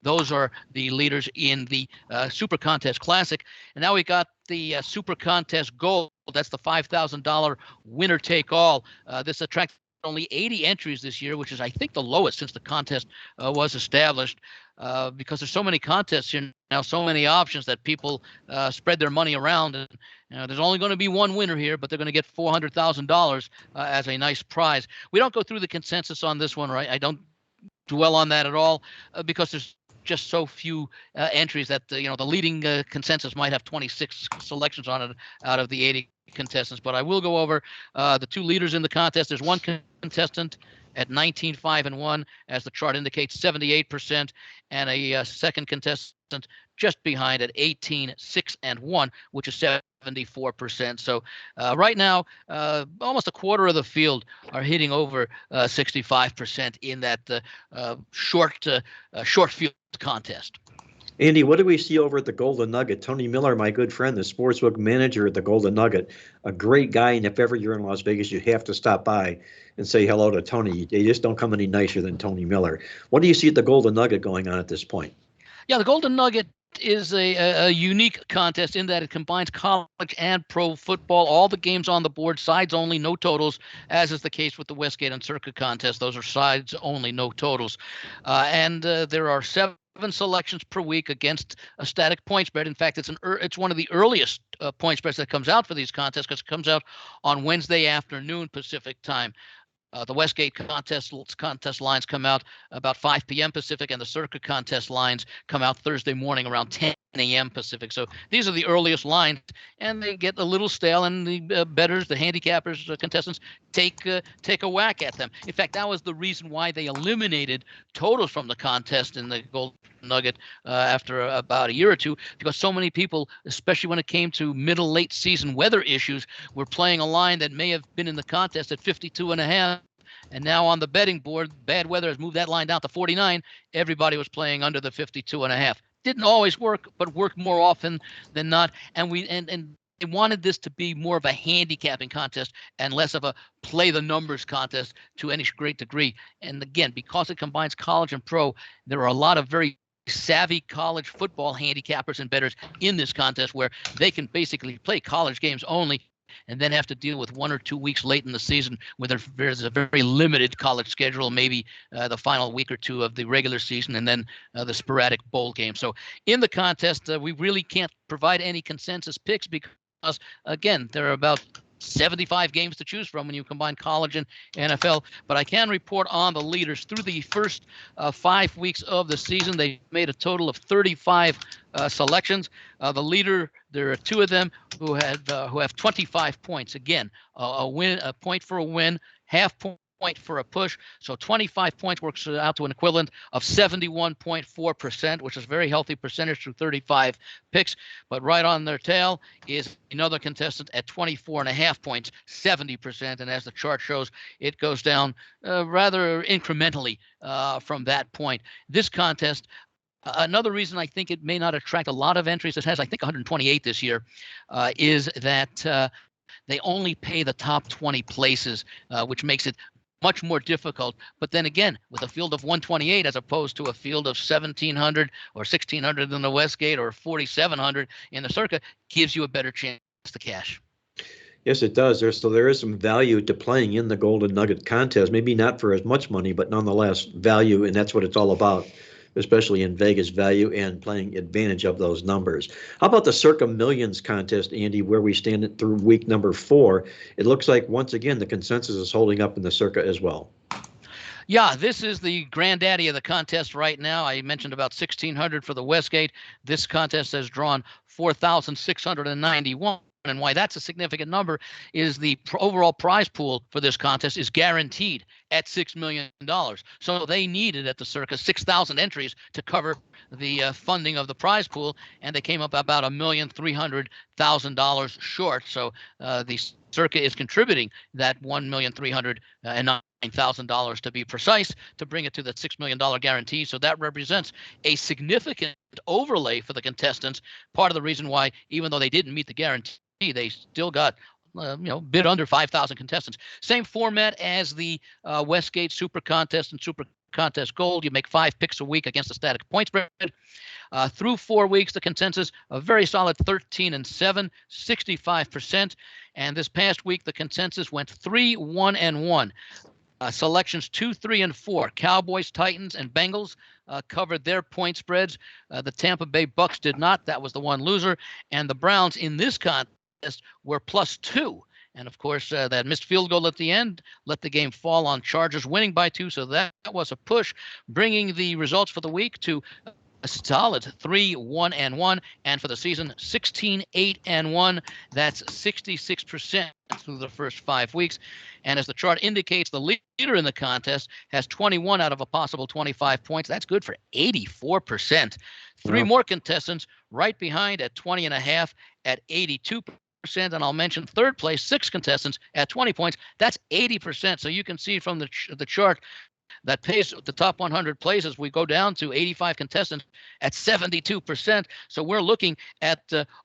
Those are the leaders in the Super Contest Classic. And now we got the Super Contest Gold. That's the $5,000 winner take all. This attracted only 80 entries this year, which is, I think, the lowest since the contest was established, because there's so many contests here now, so many options that people spread their money around. And there's only going to be one winner here, but they're going to get $400,000 as a nice prize. We don't go through the consensus on this one, right? I don't dwell on that at all because there's just so few entries that the leading consensus might have 26 selections on it out of the 80 contestants. But I will go over the 2 leaders in the contest. There's one contestant at 19-5-1, as the chart indicates, 78%, and a second contestant just behind at 18-6-1, which is 74%. So right now, almost a quarter of the field are hitting over 65% in that short field contest. Andy, what do we see over at the Golden Nugget? Tony Miller, my good friend, the sportsbook manager at the Golden Nugget, a great guy. And if ever you're in Las Vegas, you have to stop by and say hello to Tony. They just don't come any nicer than Tony Miller. What do you see at the Golden Nugget going on at this point? Yeah, the Golden Nugget is a unique contest in that it combines college and pro football. All the games on the board, sides only, no totals, as is the case with the Westgate and Circuit contest. Those are sides only, no totals. And there are 7 selections per week against a static point spread. In fact, it's one of the earliest point spreads that comes out for these contests, because it comes out on Wednesday afternoon Pacific time. The Westgate contest lines come out about 5 p.m. Pacific, and the Circuit contest lines come out Thursday morning around 10 a.m. Pacific. So these are the earliest lines, and they get a little stale, and the bettors, the handicappers, contestants take a whack at them. In fact, that was the reason why they eliminated totals from the contest in the Golden Nugget after about a year or two, because so many people, especially when it came to late season weather issues, were playing a line that may have been in the contest at 52.5. And now on the betting board, bad weather has moved that line down to 49. Everybody was playing under the 52.5. Didn't always work, but worked more often than not. And they wanted this to be more of a handicapping contest and less of a play the numbers contest to any great degree. And again, because it combines college and pro, there are a lot of very savvy college football handicappers and bettors in this contest, where they can basically play college games only and then have to deal with 1 or 2 weeks late in the season where there's a very limited college schedule, maybe the final week or 2 of the regular season, and then the sporadic bowl game. So in the contest, we really can't provide any consensus picks because, again, there are about 75 games to choose from when you combine college and NFL. But I can report on the leaders through the first 5 weeks of the season. They made a total of 35 selections. The leader, there are 2 of them who have 25 points. Again, a point for a win, half point point for a push. So 25 points works out to an equivalent of 71.4%, which is a very healthy percentage through 35 picks. But right on their tail is another contestant at 24.5 points, 70%. And as the chart shows, it goes down rather incrementally from that point. This contest, another reason I think it may not attract a lot of entries, it has, I think, 128 this year, is that they only pay the top 20 places, which makes it much more difficult. But then again, with a field of 128 as opposed to a field of 1,700 or 1,600 in the Westgate or 4,700 in the Circa, gives you a better chance to cash. Yes, it does. There is some value to playing in the Golden Nugget contest. Maybe not for as much money, but nonetheless value, and that's what it's all about, especially in Vegas, value and playing advantage of those numbers. How about the Circa Millions contest, Andy, where we stand through week number 4? It looks like, once again, the consensus is holding up in the Circa as well. Yeah, this is the granddaddy of the contest right now. I mentioned about 1,600 for the Westgate. This contest has drawn 4,691. And why that's a significant number is the overall prize pool for this contest is guaranteed at $6 million. So they needed at the Circa 6,000 entries to cover the funding of the prize pool, and they came up about $1,300,000 short. So the Circa is contributing that $1,309,000 to be precise, to bring it to the $6 million guarantee. So that represents a significant overlay for the contestants. Part of the reason why, even though they didn't meet the guarantee, they still got bit under 5,000 contestants. Same format as the Westgate Super Contest and Super Contest Gold. You make 5 picks a week against a static point spread. Through 4 weeks, the consensus a very solid 13-7, 65%. And this past week, the consensus went 3-1-1. Selections 2, 3, and 4. Cowboys, Titans, and Bengals covered their point spreads. The Tampa Bay Bucks did not. That was the one loser. And the Browns in this contest were +2. And of course, that missed field goal at the end let the game fall on Chargers winning by 2. So that was a push, bringing the results for the week to a solid 3-1-1, and for the season 16-8-1. That's 66% through the first 5 weeks. And as the chart indicates, the leader in the contest has 21 out of a possible 25 points. That's good for 84%. 3 more contestants right behind at 20.5 at 82%. And I'll mention third place, 6 contestants at 20 points. That's 80%. So you can see from the chart that pays the top 100 places, we go down to 85 contestants at 72%. So we're looking at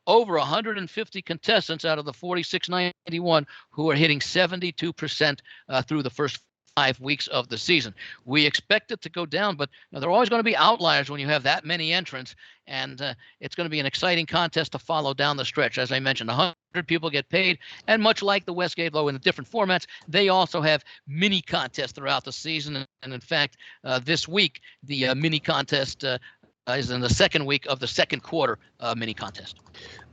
over 150 contestants out of the 4,691 who are hitting 72% through the first 5 weeks of the season. We expect it to go down, but there are always going to be outliers when you have that many entrants, and it's going to be an exciting contest to follow down the stretch. As I mentioned, 100 people get paid, and much like the Westgate, though in the different formats, they also have mini contests throughout the season. And in fact, this week, the mini contest is in the second week of the second quarter mini contest.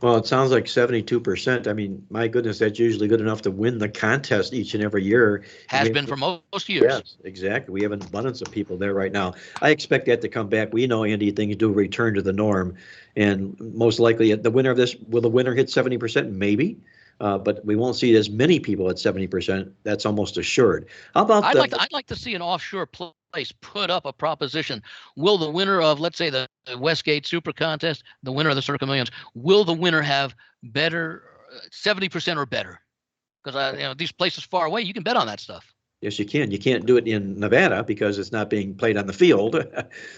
Well, it sounds like 72%. I mean, my goodness, that's usually good enough to win the contest each and every year. Has been for most years. Yes, exactly. We have an abundance of people there right now. I expect that to come back. We know, Andy, things do return to the norm. And most likely, the winner of this, will the winner hit 70%? Maybe. But we won't see as many people at 70%. That's almost assured. How about I'd like to see an offshore place put up a proposition. Will the winner of, let's say, the Westgate Super Contest, the winner of the Circa Millions, will the winner have better 70% or better? Because these places far away, you can bet on that stuff. Yes, you can. You can't do it in Nevada because it's not being played on the field.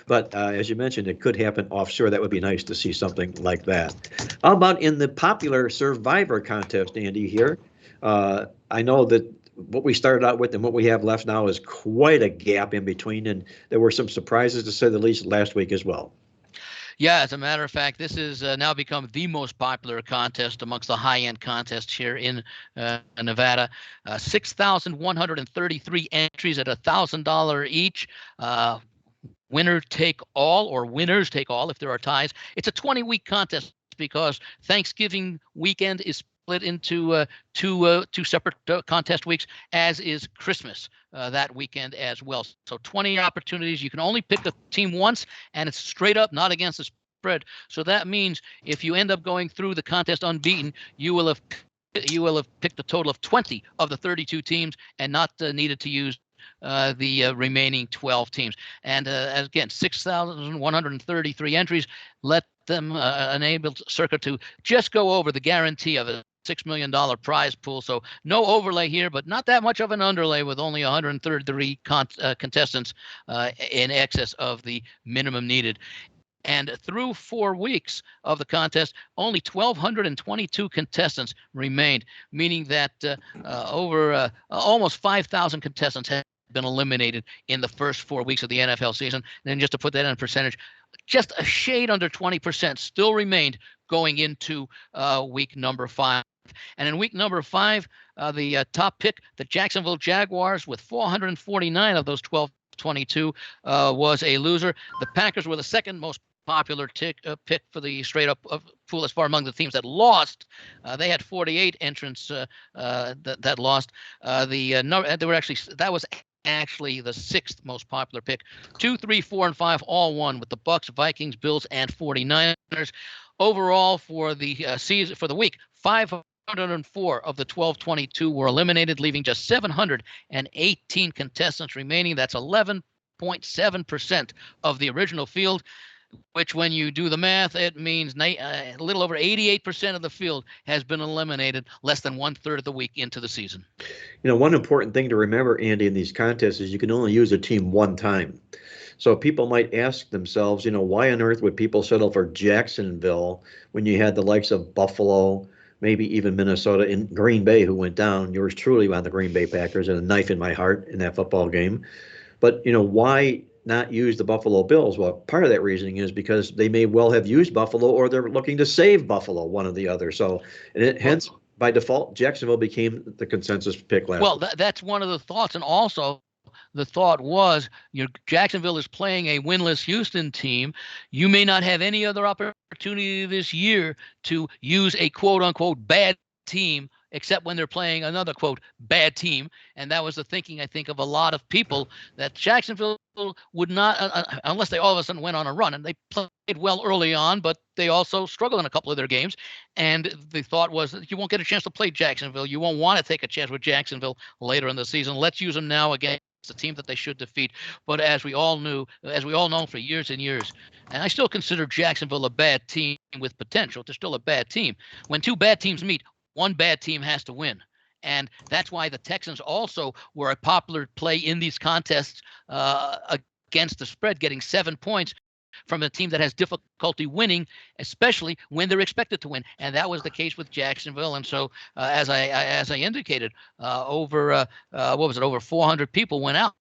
But as you mentioned, it could happen offshore. That would be nice to see something like that. How about in the popular Survivor contest, Andy, here? I know that what we started out with and what we have left now is quite a gap in between. And there were some surprises, to say the least, last week as well. Yeah, as a matter of fact, this has now become the most popular contest amongst the high-end contests here in Nevada. 6,133 entries at $1,000 each. Winner take all, or winners take all if there are ties. It's a 20-week contest because Thanksgiving weekend is split into two separate contest weeks, as is Christmas that weekend as well. So 20 opportunities. You can only pick a team once, and it's straight up, not against the spread. So that means if you end up going through the contest unbeaten, you will have picked a total of 20 of the 32 teams and not needed to use the remaining 12 teams. And again, 6,133 entries let them enable Circa to just go over the guarantee of a $6 million prize pool. So no overlay here, but not that much of an underlay with only 133 contestants in excess of the minimum needed. And through 4 weeks of the contest, only 1,222 contestants remained, meaning that over almost 5,000 contestants have been eliminated in the first 4 weeks of the NFL season. And then just to put that in percentage, just a shade under 20% still remained going into week number 5. And in week number 5, the top pick, the Jacksonville Jaguars, with 449 of those 1,222 was a loser. The Packers were the second most popular pick for the straight up pool as far among the teams that lost. They had 48 entrants that lost. That was actually the 6th most popular pick. 2, 3, 4, and 5 all won, with the Bucks, Vikings, Bills, and 49ers. Overall, for the season, for the week, 504 of the 1,222 were eliminated, leaving just 718 contestants remaining. That's 11.7% of the original field, which, when you do the math, it means a little over 88% of the field has been eliminated less than 1/3 of the week into the season. You know, one important thing to remember, Andy, in these contests is you can only use a team one time. So people might ask themselves, you know, why on earth would people settle for Jacksonville when you had the likes of Buffalo, maybe even Minnesota, and Green Bay, who went down? Yours truly on the Green Bay Packers, and a knife in my heart in that football game. But, you know, why not use the Buffalo Bills? Well, part of that reasoning is because they may well have used Buffalo, or they're looking to save Buffalo, one or the other. So, hence, by default, Jacksonville became the consensus pick last week. That's one of the thoughts. And also, the thought was, Jacksonville is playing a winless Houston team. You may not have any other opportunity this year to use a quote-unquote bad team, except when they're playing another, quote, bad team. And that was the thinking, I think, of a lot of people, that Jacksonville would not, unless they all of a sudden went on a run. And they played well early on, but they also struggled in a couple of their games. And the thought was that you won't get a chance to play Jacksonville. You won't want to take a chance with Jacksonville later in the season. Let's use them now again. It's a team that they should defeat. But as we all know for years and years, and I still consider Jacksonville a bad team with potential. They're still a bad team. When two bad teams meet, one bad team has to win. And that's why the Texans also were a popular play in these contests against the spread, getting 7 points from a team that has difficulty winning, especially when they're expected to win. And that was the case with Jacksonville. And so, as I indicated, over 400 people went out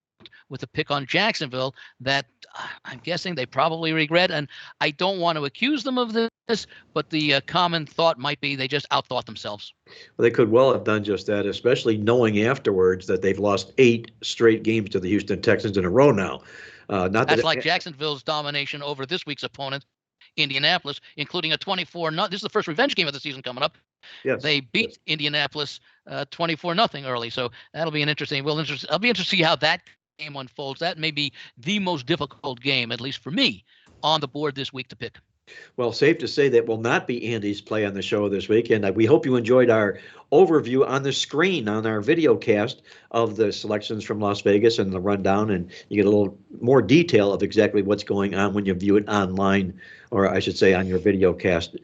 with a pick on Jacksonville that I'm guessing they probably regret. And I don't want to accuse them of this, but the common thought might be they just outthought themselves. Well, they could well have done just that, especially knowing afterwards that they've lost 8 straight games to the Houston Texans in a row now. That's like Jacksonville's domination over this week's opponent, Indianapolis, including a 24-0. This is the first revenge game of the season coming up. Yes, they beat Indianapolis 24-0 early, so that'll be an interesting. I'll be interested to see how that game unfolds. That may be the most difficult game, at least for me, on the board this week to pick. Well, safe to say that will not be Andy's play on the show this week. And we hope you enjoyed our overview on the screen on our video cast of the selections from Las Vegas and the rundown. And you get a little more detail of exactly what's going on when you view it online, or I should say on your video cast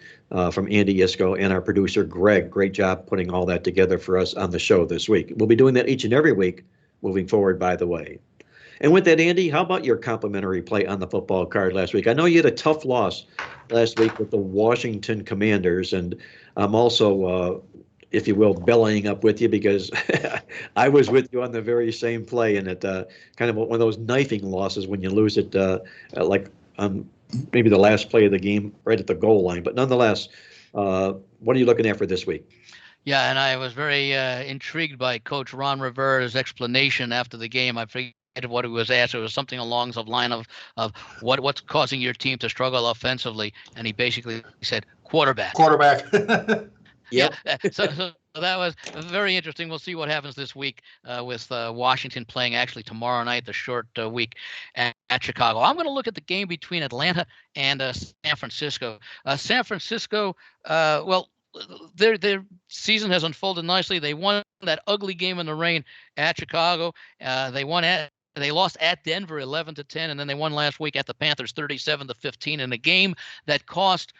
from Andy Iskoe and our producer, Greg. Great job putting all that together for us on the show this week. We'll be doing that each and every week moving forward, by the way. And with that, Andy, how about your complimentary play on the football card last week? I know you had a tough loss last week with the Washington Commanders, and I'm also, if you will, bellying up with you because I was with you on the very same play, and it kind of one of those knifing losses when you lose it like on maybe the last play of the game right at the goal line. But nonetheless, what are you looking at for this week? Yeah, and I was very intrigued by Coach Ron Rivera's explanation after the game. I forget what he was asked. It was something along the line of what's causing your team to struggle offensively, and he basically said quarterback. Yeah. So that was very interesting. We'll see what happens this week with Washington playing actually tomorrow night, the short week at Chicago. I'm going to look at the game between Atlanta and San Francisco. San Francisco, well, their season has unfolded nicely. They won that ugly game in the rain at Chicago. They lost at Denver 11-10, and then they won last week at the Panthers 37-15 in a game that cost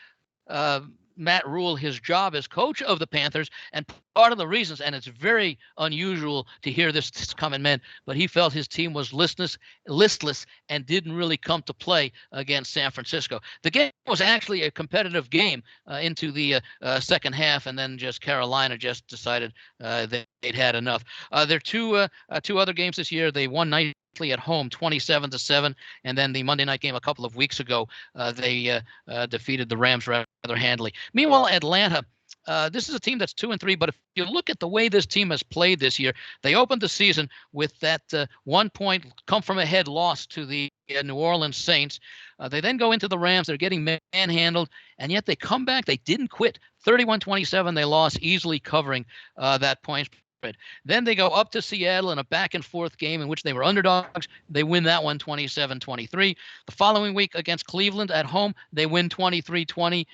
Matt Rule his job as coach of the Panthers. And part of the reasons, and it's very unusual to hear this come in men, but he felt his team was listless and didn't really come to play against San Francisco. The game was actually a competitive game into the second half, and then just Carolina just decided they'd had enough. There are two other games this year. They won nicely at home 27-7, and then the Monday night game a couple of weeks ago, they defeated the Rams rather handily. Meanwhile, Atlanta, this is a team that's 2-3, but if you look at the way this team has played this year, they opened the season with that 1 point come from ahead loss to the New Orleans Saints. They then go into the Rams. They're getting manhandled, and yet they come back. They didn't quit. 31-27, they lost, easily covering that point spread. Then they go up to Seattle in a back-and-forth game in which they were underdogs. They win that one 27-23. The following week against Cleveland at home, they win 23-20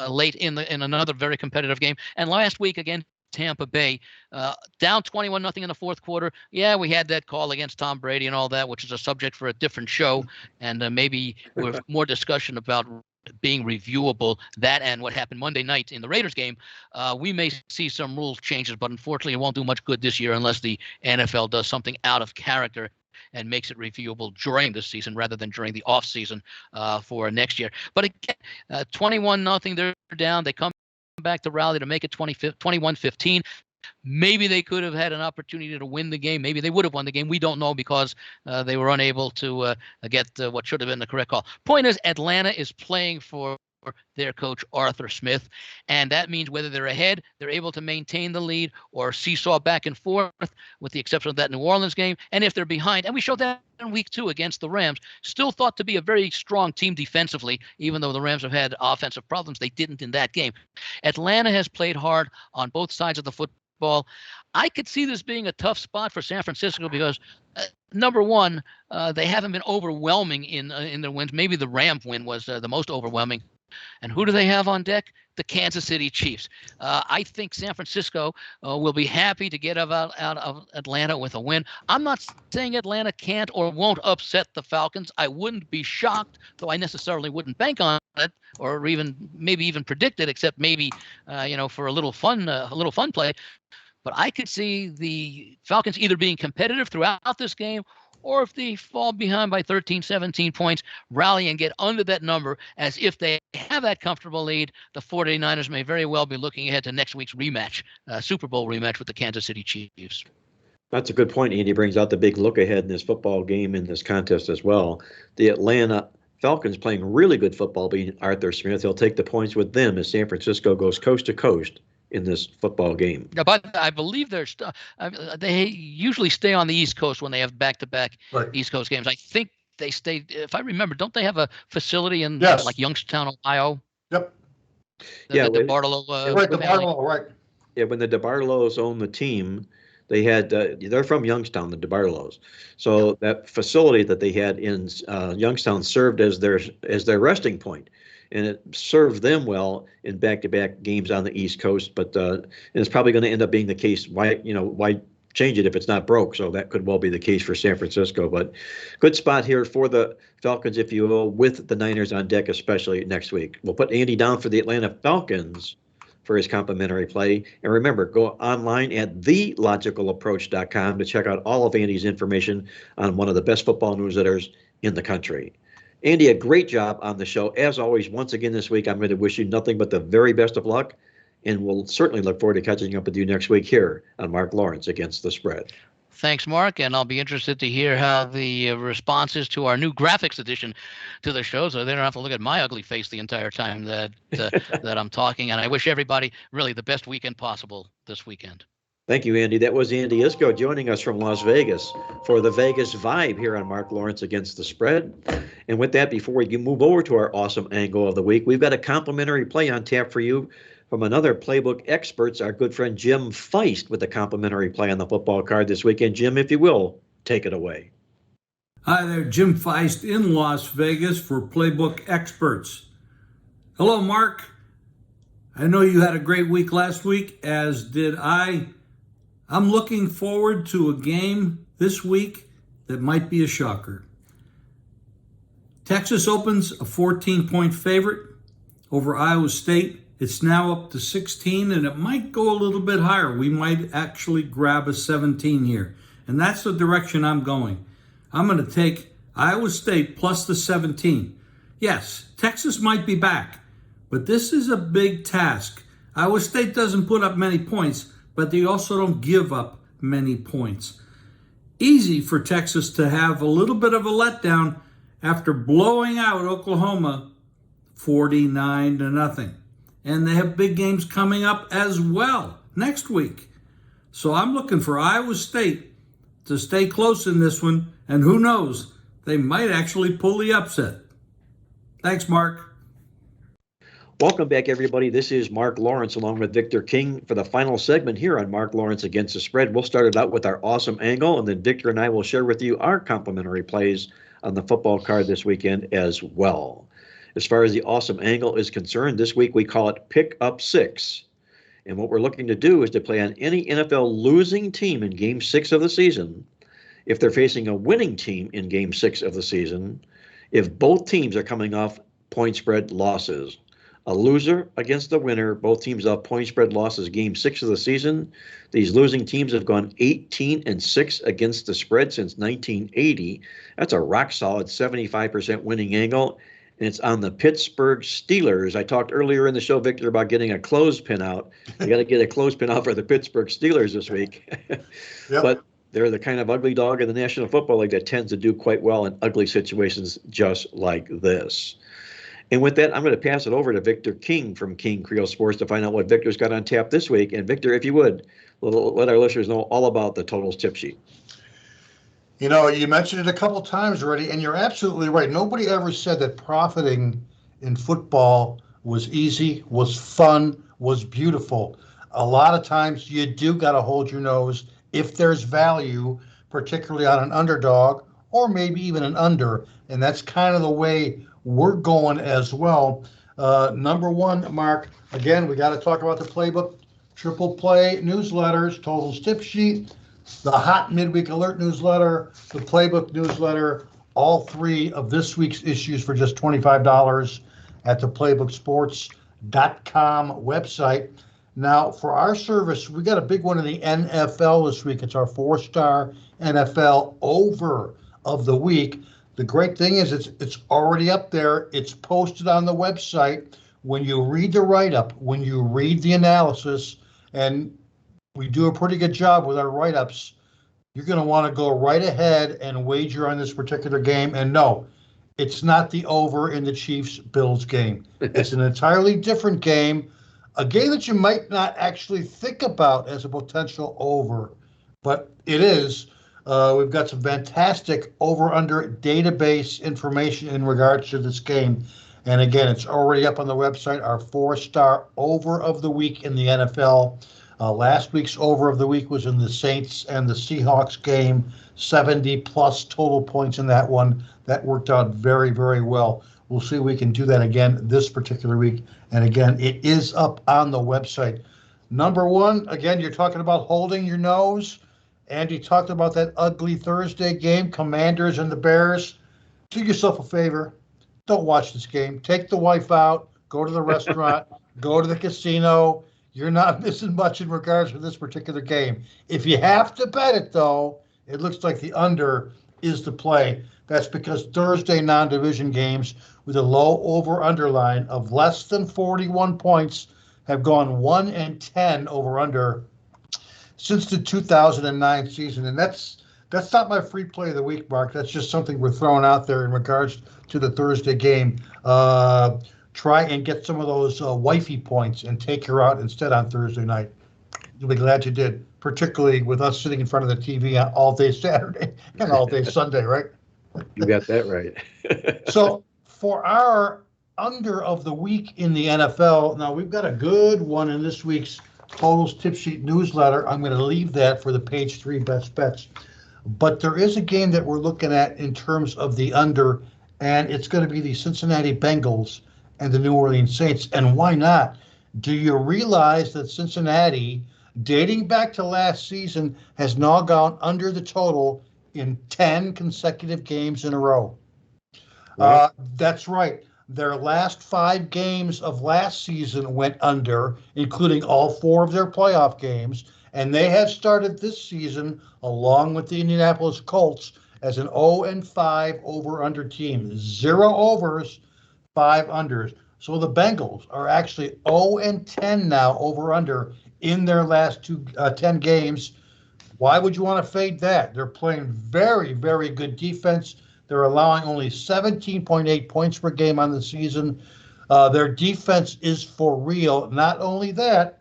late in another very competitive game. And last week again, Tampa Bay, down 21-0 in the fourth quarter. Yeah, we had that call against Tom Brady and all that, which is a subject for a different show, and maybe with more discussion about being reviewable, that and what happened Monday night in the Raiders game. We may see some rules changes, but unfortunately it won't do much good this year unless the NFL does something out of character and makes it reviewable during the season rather than during the off season for next year. But again, 21-0, they're down. They come back to rally to make it 21-15. Maybe they could have had an opportunity to win the game. Maybe they would have won the game. We don't know because they were unable to get what should have been the correct call. Point is, Atlanta is playing for their coach, Arthur Smith, and that means whether they're ahead, they're able to maintain the lead or seesaw back and forth, with the exception of that New Orleans game. And if they're behind, and we showed that in week 2 against the Rams, still thought to be a very strong team defensively, even though the Rams have had offensive problems. They didn't in that game. Atlanta has played hard on both sides of the football. I could see this being a tough spot for San Francisco because, number one, they haven't been overwhelming in their wins. Maybe the Ram win was the most overwhelming. And who do they have on deck? The Kansas City Chiefs. I think San Francisco will be happy to get out of Atlanta with a win. I'm not saying Atlanta can't or won't upset the Falcons. I wouldn't be shocked, though I necessarily wouldn't bank on it or maybe even predict it, except maybe for a little fun play. But I could see the Falcons either being competitive throughout this game, or if they fall behind by 13, 17 points, rally and get under that number. As if they have that comfortable lead, the 49ers may very well be looking ahead to next week's rematch, Super Bowl rematch with the Kansas City Chiefs. That's a good point. Andy brings out the big look ahead in this football game, in this contest as well. The Atlanta Falcons playing really good football, being Arthur Smith. He'll take the points with them as San Francisco goes coast to coast in this football game. But I believe they usually stay on the East Coast when they have back-to-back East Coast games. I think they stay, if I remember, don't they have a facility in like Youngstown, Ohio? Yep. The DeBartolo. Right, DeBartolo, right. Yeah, when the DeBartolos owned the team, they had, they're from Youngstown, the DeBartolos. So that facility that they had in Youngstown served as their resting point. And it served them well in back-to-back games on the East Coast. But it's probably going to end up being the case. Why change it if it's not broke? So that could well be the case for San Francisco. But good spot here for the Falcons, if you will, with the Niners on deck, especially next week. We'll put Andy down for the Atlanta Falcons for his complimentary play. And remember, go online at thelogicalapproach.com to check out all of Andy's information on one of the best football newsletters in the country. Andy, a great job on the show. As always, once again this week, I'm going to wish you nothing but the very best of luck, and we'll certainly look forward to catching up with you next week here on Mark Lawrence Against the Spread. Thanks, Mark, and I'll be interested to hear how the response is to our new graphics addition to the show, so they don't have to look at my ugly face the entire time that I'm talking. And I wish everybody really the best weekend possible this weekend. Thank you, Andy. That was Andy Iskoe joining us from Las Vegas for the Vegas Vibe here on Mark Lawrence Against the Spread. And with that, before we move over to our awesome angle of the week, we've got a complimentary play on tap for you from another Playbook experts, our good friend Jim Feist, with a complimentary play on the football card this weekend. Jim, if you will, take it away. Hi there, Jim Feist in Las Vegas for Playbook experts. Hello, Mark. I know you had a great week last week, as did I. I'm looking forward to a game this week that might be a shocker. Texas opens a 14-point favorite over Iowa State. It's now up to 16, and it might go a little bit higher. We might actually grab a 17 here, and that's the direction I'm going. I'm going to take Iowa State plus the 17. Yes, Texas might be back, but this is a big task. Iowa State doesn't put up many points, but they also don't give up many points. Easy for Texas to have a little bit of a letdown after blowing out Oklahoma 49-0. And they have big games coming up as well next week. So I'm looking for Iowa State to stay close in this one, and who knows, they might actually pull the upset. Thanks, Mark. Welcome back, everybody. This is Mark Lawrence along with Victor King for the final segment here on Mark Lawrence Against the Spread. We'll start it out with our awesome angle, and then Victor and I will share with you our complimentary plays on the football card this weekend as well. As far as the awesome angle is concerned, this week we call it Pick Up 6. And what we're looking to do is to play on any NFL losing team in Game 6 of the season, if they're facing a winning team in Game 6 of the season, if both teams are coming off point spread losses. A loser against the winner, both teams off point spread losses Game 6 of the season. These losing teams have gone 18-6 against the spread since 1980. That's a rock-solid 75% winning angle. And it's on the Pittsburgh Steelers. I talked earlier in the show, Victor, about getting a clothespin out. You got to get a clothespin out for the Pittsburgh Steelers this week. Yep. But they're the kind of ugly dog in the National Football League that tends to do quite well in ugly situations just like this. And with that, I'm going to pass it over to Victor King from King Creole Sports to find out what Victor's got on tap this week. And Victor, if you would, let our listeners know all about the totals tip sheet. You know, you mentioned it a couple times already, and you're absolutely right. Nobody ever said that profiting in football was easy, was fun, was beautiful. A lot of times you do got to hold your nose if there's value, particularly on an underdog or maybe even an under. And that's kind of the way we're going as well. Number one, Mark, again, we got to talk about the Playbook Triple Play newsletters, totals tip sheet, the Hot Midweek Alert newsletter, the Playbook newsletter, all three of this week's issues for just $25 at the PlaybookSports.com website. Now, for our service, we got a big one in the NFL this week. It's our 4-star NFL over of the week. The great thing is it's already up there. It's posted on the website. When you read the write-up, when you read the analysis, and we do a pretty good job with our write-ups, you're going to want to go right ahead and wager on this particular game. And no, it's not the over in the Chiefs-Bills game. It's an entirely different game, a game that you might not actually think about as a potential over, but it is. We've got some fantastic over-under database information in regards to this game. And again, it's already up on the website, our 4-star over of the week in the NFL. Last week's over of the week was in the Saints and the Seahawks game, 70-plus total points in that one. That worked out very, very well. We'll see if we can do that again this particular week. And again, it is up on the website. Number one, again, you're talking about holding your nose. Andy talked about that ugly Thursday game, Commanders and the Bears. Do yourself a favor. Don't watch this game. Take the wife out. Go to the restaurant. Go to the casino. You're not missing much in regards to this particular game. If you have to bet it, though, it looks like the under is the play. That's because Thursday non-division games with a low over-under line of less than 41 points have gone 1-10 over-under since the 2009 season. And that's not my free play of the week, Mark. That's just something we're throwing out there in regards to the Thursday game. Try and get some of those wifey points and take her out instead on Thursday night. You'll be glad you did, particularly with us sitting in front of the TV all day Saturday and all day Sunday, right? You got that right. So for our under of the week in the NFL, now we've got a good one in this week's Totals Tip Sheet newsletter. I'm going to leave that for the page 3 best bets. But there is a game that we're looking at in terms of the under, and it's going to be the Cincinnati Bengals and the New Orleans Saints. And why not? Do you realize that Cincinnati, dating back to last season, has now gone under the total in 10 consecutive games in a row? That's right. Their last 5 games of last season went under, including all 4 of their playoff games. And they have started this season, along with the Indianapolis Colts, as an 0-5 over-under team. 0 overs, 5 unders. So the Bengals are actually 0-10 now over-under in their last 10 games. Why would you want to fade that? They're playing very, very good defense. They're allowing only 17.8 points per game on the season. Their defense is for real. Not only that,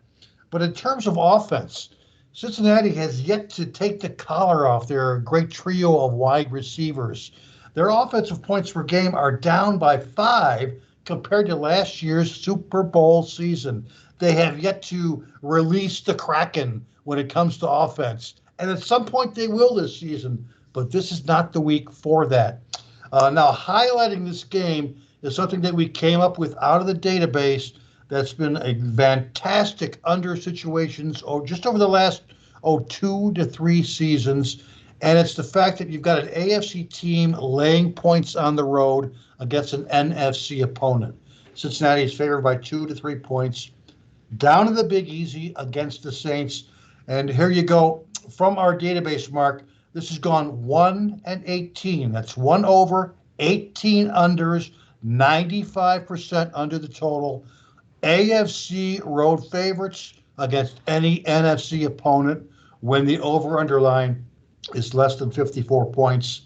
but in terms of offense, Cincinnati has yet to take the collar off their great trio of wide receivers. Their offensive points per game are down by 5 compared to last year's Super Bowl season. They have yet to release the Kraken when it comes to offense. And at some point they will this season, but this is not the week for that. Now, highlighting this game is something that we came up with out of the database that's been a fantastic under situations just over the last 2 to 3 seasons. And it's the fact that you've got an AFC team laying points on the road against an NFC opponent. Cincinnati is favored by 2 to 3 points. Down in the Big Easy against the Saints. And here you go. From our database, Mark, this has gone 1-18. That's 1 over, 18 unders, 95% under the total. AFC road favorites against any NFC opponent when the over-under line is less than 54 points.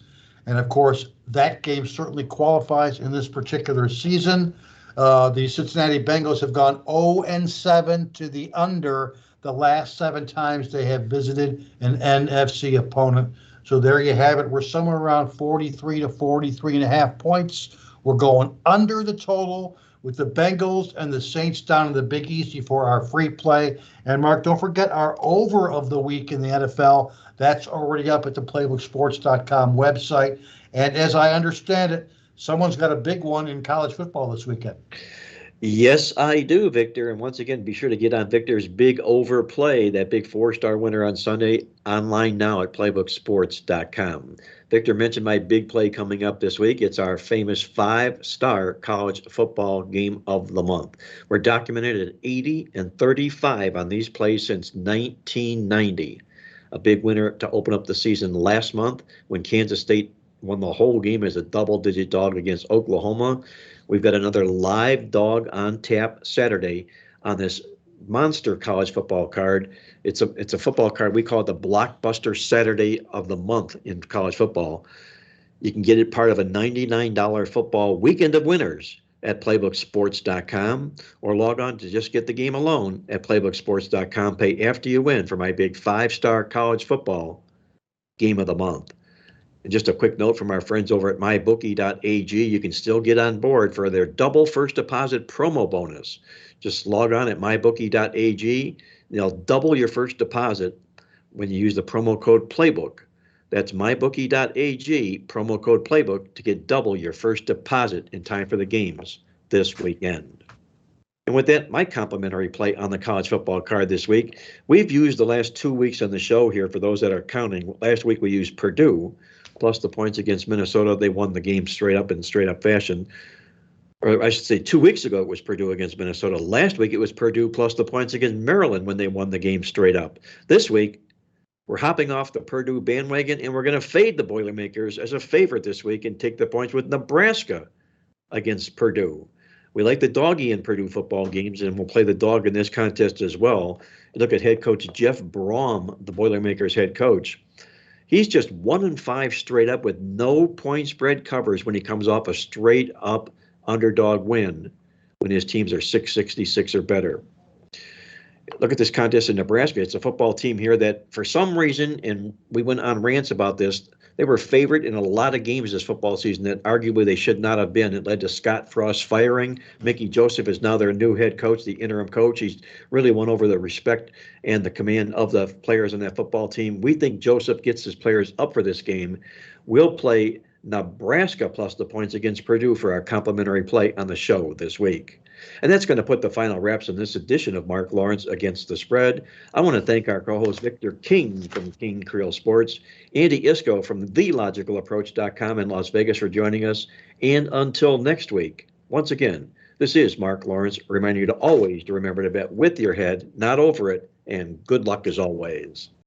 And of course, that game certainly qualifies in this particular season. The Cincinnati Bengals have gone 0-7 to the under the last 7 times they have visited an NFC opponent. So there you have it. We're somewhere around 43 to 43.5 points. We're going under the total with the Bengals and the Saints down in the Big Easy for our free play. And Mark, don't forget our over of the week in the NFL. That's already up at the PlaybookSports.com website. And as I understand it, someone's got a big one in college football this weekend. Yes, I do, Victor. And once again, be sure to get on Victor's big overplay, that big 4-star winner on Sunday, online now at PlaybookSports.com. Victor mentioned my big play coming up this week. It's our famous 5-star college football game of the month. We're documented at 80 and 35 on these plays since 1990. A big winner to open up the season last month when Kansas State won the whole game as a double-digit dog against Oklahoma. We've got another live dog on tap Saturday on this monster college football card. It's a football card. We call it the Blockbuster Saturday of the month in college football. You can get it part of a $99 football weekend of winners at PlaybookSports.com, or log on to just get the game alone at PlaybookSports.com. Pay after you win for my big 5-star college football game of the month. And just a quick note from our friends over at mybookie.ag, you can still get on board for their double first deposit promo bonus. Just log on at mybookie.ag. They'll double your first deposit when you use the promo code Playbook. That's mybookie.ag, promo code Playbook, to get double your first deposit in time for the games this weekend. And with that, my complimentary play on the college football card this week. We've used the last 2 weeks on the show here for those that are counting. Last week we used Purdue plus the points against Minnesota. They won the game straight up in straight up fashion. Or I should say 2 weeks ago it was Purdue against Minnesota. Last week it was Purdue plus the points against Maryland when they won the game straight up. This week we're hopping off the Purdue bandwagon and we're going to fade the Boilermakers as a favorite this week and take the points with Nebraska against Purdue. We like the doggy in Purdue football games, and we'll play the dog in this contest as well. Look at head coach Jeff Brom, the Boilermakers head coach. He's just 1-5 straight up with no point spread covers when he comes off a straight up underdog win when his teams are 666 or better. Look at this contest in Nebraska. It's a football team here that for some reason, and we went on rants about this, they were favored in a lot of games this football season that arguably they should not have been. It led to Scott Frost firing. Mickey Joseph is now their new head coach, the interim coach. He's really won over the respect and the command of the players on that football team. We think Joseph gets his players up for this game. We'll play Nebraska plus the points against Purdue for our complimentary play on the show this week. And that's going to put the final wraps on this edition of Mark Lawrence Against the Spread. I want to thank our co-host Victor King from King Creole Sports, Andy Iskoe from TheLogicalApproach.com in Las Vegas for joining us. And until next week, once again, this is Mark Lawrence reminding you to always remember to bet with your head, not over it, and good luck as always.